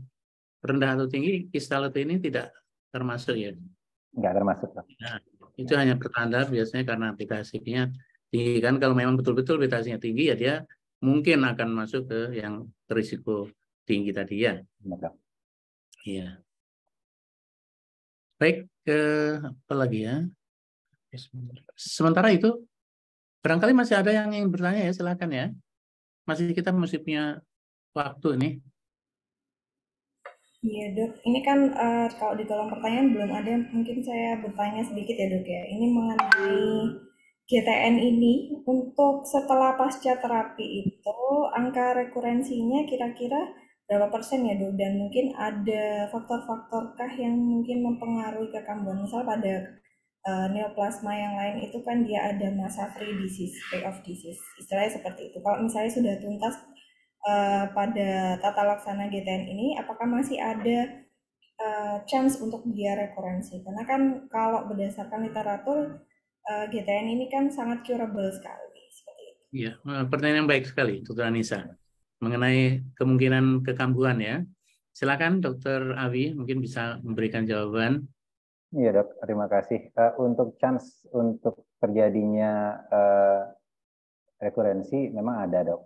rendah atau tinggi, histalutein ini tidak termasuk ya? Nggak termasuk. Nah, itu hanya pertanda biasanya karena beta HCG-nya tinggi. Kan kalau memang betul-betul beta HCG-nya tinggi, ya dia mungkin akan masuk ke yang risiko tinggi tadi ya. Iya. Baik, apa lagi ya? Sementara itu, barangkali masih ada yang ingin bertanya ya, silakan ya. Kita masih punya waktu ini. Iya dok, ini kan kalau di kolom pertanyaan belum ada, mungkin saya bertanya sedikit ya dok ya. Ini mengenai GTN ini untuk setelah pasca terapi itu angka rekurensinya kira-kira berapa persen ya dok? Dan mungkin ada faktor-faktorkah yang mungkin mempengaruhi kekambuhan? Misal pada neoplasma yang lain itu kan dia ada masa free disease, free of disease, istilahnya seperti itu. Kalau misalnya sudah tuntas pada tata laksana GTN ini, apakah masih ada chance untuk dia rekurensi? Karena kan kalau berdasarkan literatur GTN ini kan sangat curable sekali, seperti itu. Iya, pertanyaan yang baik sekali, Dr. Anissa, mengenai kemungkinan kekambuhan ya. Silakan Dr. Awi mungkin bisa memberikan jawaban. Iya dok, terima kasih. Untuk chance untuk terjadinya rekurensi memang ada dok.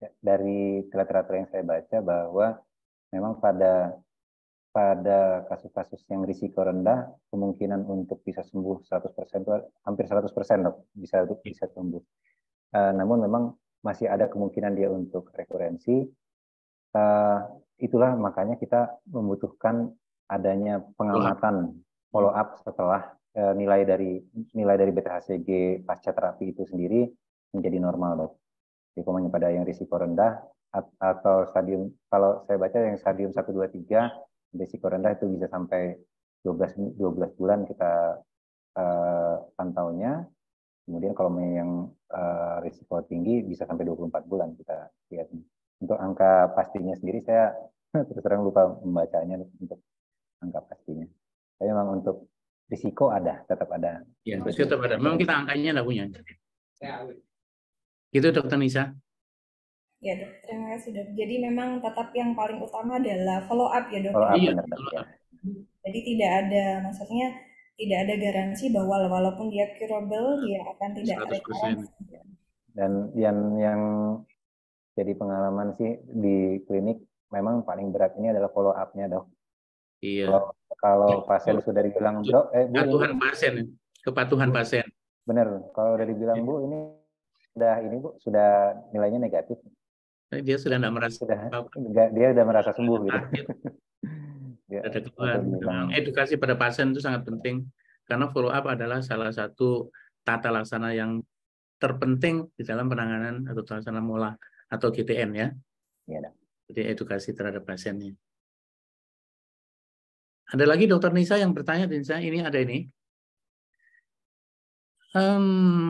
Dari literatur yang saya baca bahwa memang pada kasus-kasus yang risiko rendah, kemungkinan untuk bisa sembuh 100% itu hampir 100% dok, bisa sembuh. Namun memang masih ada kemungkinan dia untuk rekurensi. Itulah makanya kita membutuhkan adanya pengamatan follow up setelah nilai dari beta HCG pasca terapi itu sendiri menjadi normal dok. Jadi pada yang risiko rendah atau stadium, kalau saya baca yang stadium 1, 2, 3 risiko rendah itu bisa sampai 12 bulan kita pantaunya. Kemudian kalau yang risiko tinggi bisa sampai 24 bulan kita lihat. Untuk angka pastinya sendiri saya terus terang lupa membacanya untuk angka pastinya. Tapi memang untuk risiko tetap ada. Ya, risiko tetap ada. Memang kita angkanya tidak punya. Gitu Dr. Nisa. Ya dok, terima kasih dok. Jadi memang tetap yang paling utama adalah follow up ya dok. Iya, ya. Jadi maksudnya tidak ada garansi bahwa walaupun dia curable, dia akan tidak rekurensi. Dan yang jadi pengalaman sih di klinik memang paling berat ini adalah follow up-nya dok. Iya. Kalau pasien sudah dibilang dok, kepatuhan pasien. Benar. Kalau udah dibilang Bu Bu sudah nilainya negatif. Dia sudah tidak merasa dia sudah merasa sembuh gitu. Ada kebutuhan. Edukasi pada pasien itu sangat penting karena follow up adalah salah satu tata laksana yang terpenting di dalam penanganan atau laksana mola atau GTN ya. Iya. Jadi edukasi terhadap pasiennya. Ada lagi Dokter Nisa yang bertanya, Nisa, ini ada ini.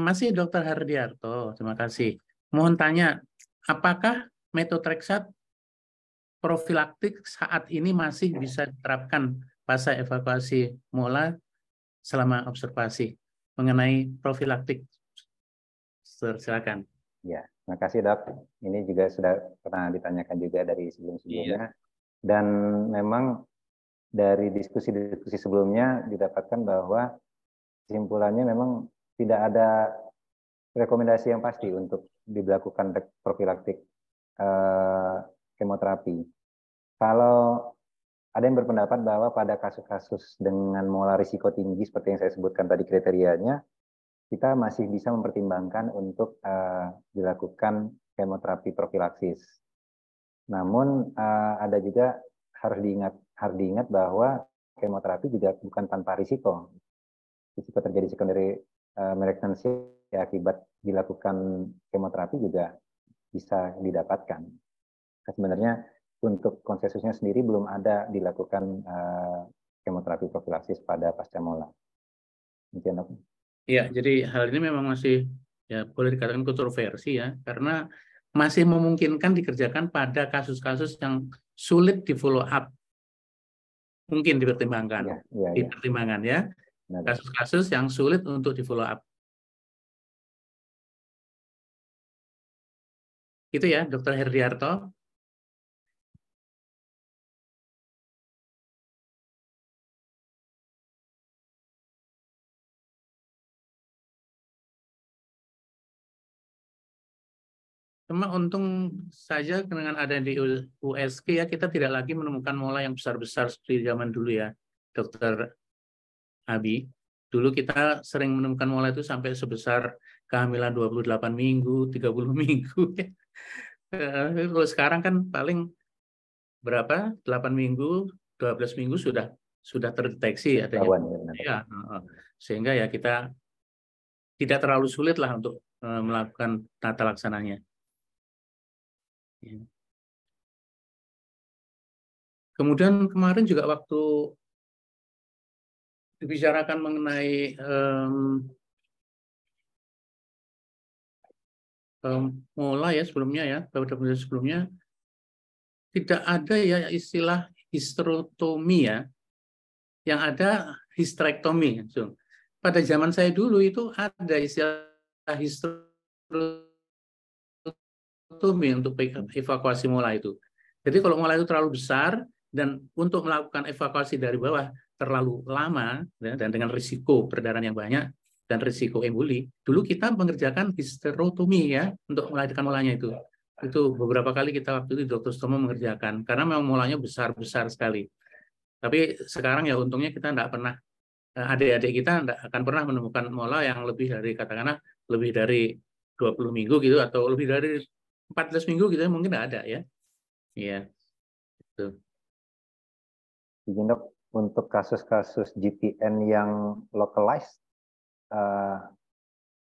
Masih Dr. Hardiarto, terima kasih. Mohon tanya, apakah methotrexate profilaktik saat ini masih bisa diterapkan pasca evakuasi mola selama observasi mengenai profilaktik? Silakan. Ya, terima kasih Dok. Ini juga sudah pernah ditanyakan juga dari sebelum-sebelumnya. Dan memang dari diskusi-diskusi sebelumnya didapatkan bahwa kesimpulannya memang tidak ada rekomendasi yang pasti untuk dilakukan profilaktik kemoterapi. Kalau ada yang berpendapat bahwa pada kasus-kasus dengan molar risiko tinggi seperti yang saya sebutkan tadi kriterianya, kita masih bisa mempertimbangkan untuk dilakukan kemoterapi profilaksis. Namun ada juga harus diingat bahwa kemoterapi juga bukan tanpa risiko. Risiko terjadi secondary malignancy akibat dilakukan kemoterapi juga bisa didapatkan. Sebenarnya untuk konsensusnya sendiri belum ada dilakukan kemoterapi profilaksis pada pasca mola. Ya, jadi hal ini memang masih ya boleh dikatakan kontroversi ya, karena masih memungkinkan dikerjakan pada kasus-kasus yang sulit di follow up. Mungkin dipertimbangkan, dipertimbangkan ya, kasus-kasus yang sulit untuk di follow up. Itu ya, Dr. Herdiarto. Cuma untung saja dengan ada di USG ya, kita tidak lagi menemukan mola yang besar-besar seperti zaman dulu ya, Dr. Abi. Dulu kita sering menemukan mola itu sampai sebesar kehamilan 28 minggu, 30 minggu. Kalau sekarang kan paling berapa? 8 minggu, 12 minggu sudah terdeteksi adanya. Ya, sehingga ya kita tidak terlalu sulit lah untuk melakukan tata laksananya. Kemudian kemarin juga waktu dibicarakan mengenai mola ya sebelumnya ya, beberapa sebelumnya tidak ada ya istilah histerotomi ya, yang ada histerektomi. Pada zaman saya dulu itu ada istilah histerotomi untuk evakuasi mola itu. Jadi kalau mola itu terlalu besar dan untuk melakukan evakuasi dari bawah terlalu lama dan dengan risiko perdarahan yang banyak dan risiko emboli, dulu kita mengerjakan histerotomi ya untuk melahirkan molanya itu. Itu beberapa kali kita waktu itu Dr. Stomo mengerjakan karena memang molanya besar-besar sekali. Tapi sekarang ya untungnya kita tidak pernah, adik-adik kita tidak akan pernah menemukan mola yang lebih dari katakanlah lebih dari 20 minggu gitu atau lebih dari 14 minggu gitu mungkin tidak ada ya. Iya. Gitu. Izin Dok, untuk kasus-kasus GPN yang localized,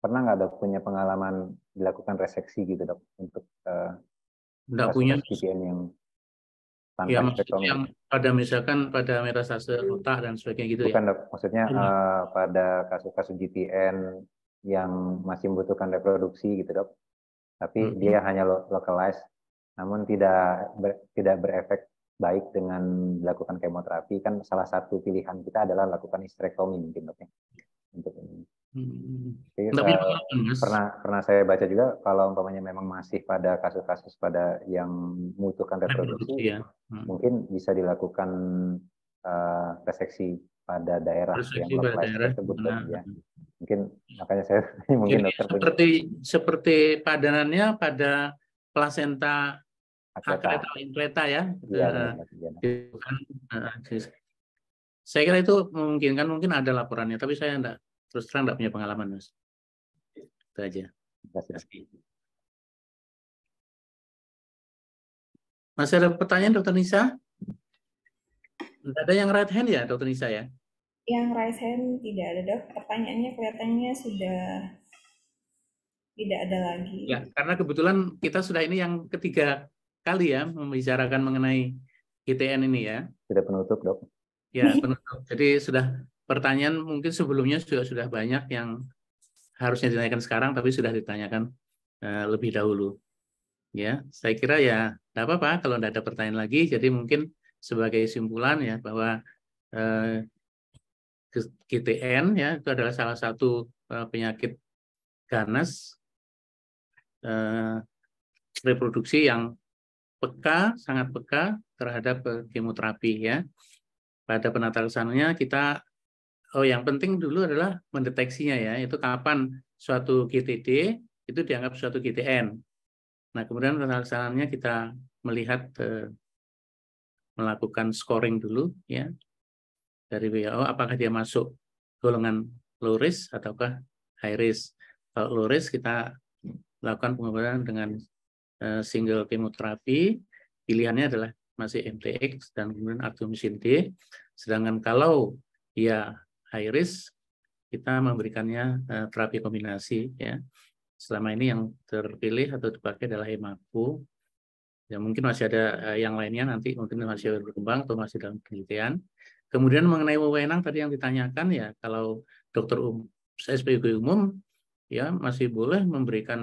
pernah nggak Dok punya pengalaman dilakukan reseksi gitu Dok untuk kasus GPN yang tanpa ya, histerektomi? yang pada misalkan pada metastase otak dan sebagainya gitu. Bukan ya? Dok, maksudnya pada kasus-kasus GPN yang masih membutuhkan reproduksi gitu Dok, tapi dia hanya localized, namun tidak berefek baik dengan dilakukan kemoterapi. Kan salah satu pilihan kita adalah lakukan histerektomi mungkin Dok ya. Untuk ini. Jadi, pernah saya baca juga kalau umpamanya memang masih pada kasus-kasus pada yang membutuhkan reproduksi, mungkin bisa dilakukan reseksi pada daerah yang localized tersebut ya. Mungkin makanya saya mungkin dokter seperti padanannya pada plasenta akreta intreta ya. Saya kira itu memungkinkan, mungkin ada laporannya, tapi saya terus terang tidak punya pengalaman, Mas. Itu aja. Masih ada pertanyaan, Dr. Nisa? Tidak ada yang right hand ya, Dr. Nisa ya? Yang right hand tidak ada, Dok. Pertanyaannya kelihatannya sudah tidak ada lagi. Ya, karena kebetulan kita sudah ini yang ketiga kali ya membicarakan mengenai GTN ini ya. Sudah penutup, Dok. Ya, penutup. Jadi sudah pertanyaan mungkin sebelumnya sudah banyak yang harusnya ditanyakan sekarang, tapi sudah ditanyakan lebih dahulu. Ya, saya kira ya tidak apa-apa kalau tidak ada pertanyaan lagi. Jadi mungkin sebagai simpulan ya bahwa GTN ya itu adalah salah satu penyakit ganas reproduksi yang peka, sangat peka terhadap kemoterapi ya. Pada penata laksananya kita yang penting dulu adalah mendeteksinya ya, itu kapan suatu GTD itu dianggap suatu GTN. Nah, kemudian penata laksananya kita melihat melakukan scoring dulu ya dari WHO apakah dia masuk golongan low risk ataukah high risk. Kalau low risk kita lakukan pengobatan dengan single kemoterapi, pilihannya adalah masih MTX dan kemudian artemisinin D. Sedangkan kalau dia high risk, kita memberikannya terapi kombinasi ya. Selama ini yang terpilih atau dipakai adalah Hemaku. Ya mungkin masih ada yang lainnya nanti mungkin masih berkembang atau masih dalam penelitian. Kemudian mengenai wewenang tadi yang ditanyakan ya, kalau dokter SPOG umum ya masih boleh memberikan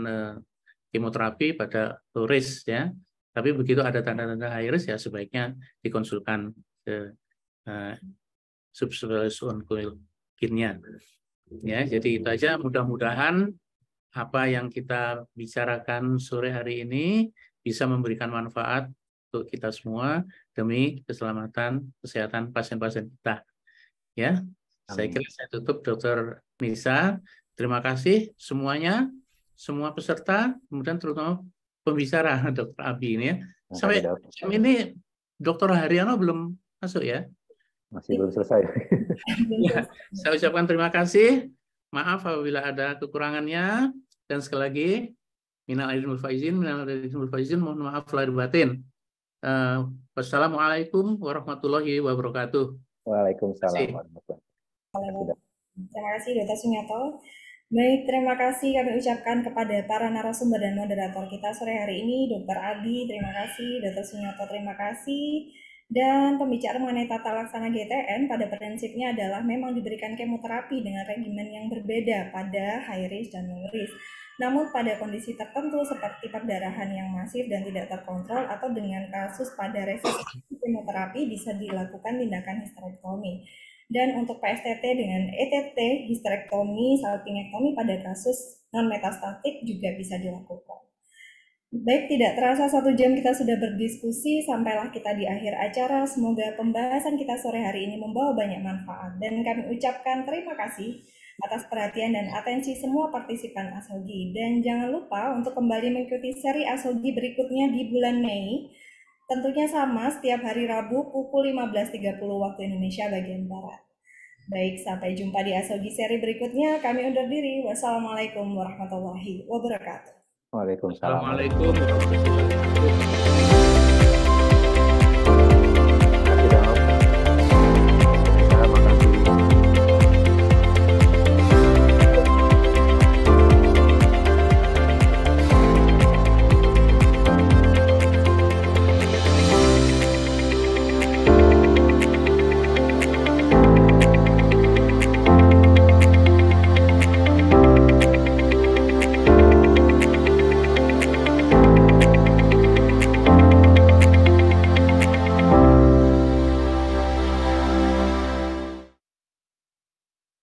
kemoterapi pada low risk ya. Tapi begitu ada tanda-tanda high risk ya sebaiknya dikonsulkan ke subspesialis onkologinya. Ya, jadi itu aja. Mudah-mudahan apa yang kita bicarakan sore hari ini bisa memberikan manfaat untuk kita semua demi keselamatan kesehatan pasien-pasien kita. Ya, saya kira saya tutup, Dr. Nisa. Terima kasih semuanya, semua peserta, kemudian terutama pembicara Dr. Abi ini ya. Sampai jam ini Dr. Haryono belum masuk ya? Masih belum selesai. Ya, saya ucapkan terima kasih. Maaf apabila ada kekurangannya. Dan sekali lagi, minal aidin wal faizin, mohon maaf lahir batin. Wassalamualaikum warahmatullahi wabarakatuh. Waalaikumsalam warahmatullahi wabarakatuh. Terima kasih Dr. Sunyoto. Baik, terima kasih kami ucapkan kepada para narasumber dan moderator kita sore hari ini. Dr. Abi, terima kasih. Dr. Sunyoto, terima kasih. Dan pembicara mengenai tata laksana GTN pada prinsipnya adalah memang diberikan kemoterapi dengan regimen yang berbeda pada high risk dan low risk. Namun pada kondisi tertentu seperti perdarahan yang masif dan tidak terkontrol atau dengan kasus pada resistensi kemoterapi bisa dilakukan tindakan histerektomi. Dan untuk PSTT dengan ETT, histerektomi, salpingektomi pada kasus non-metastatik juga bisa dilakukan. Baik, tidak terasa 1 jam kita sudah berdiskusi, sampailah kita di akhir acara. Semoga pembahasan kita sore hari ini membawa banyak manfaat. Dan kami ucapkan terima kasih atas perhatian dan atensi semua partisipan ASOGI. Dan jangan lupa untuk kembali mengikuti seri ASOGI berikutnya di bulan Mei. Tentunya sama setiap hari Rabu pukul 15.30 waktu Indonesia bagian Barat. Baik, sampai jumpa di ASOGI seri berikutnya. Kami undur diri. Wassalamualaikum warahmatullahi wabarakatuh. Waalaikumsalam. Assalamualaikum warahmatullahi wabarakatuh.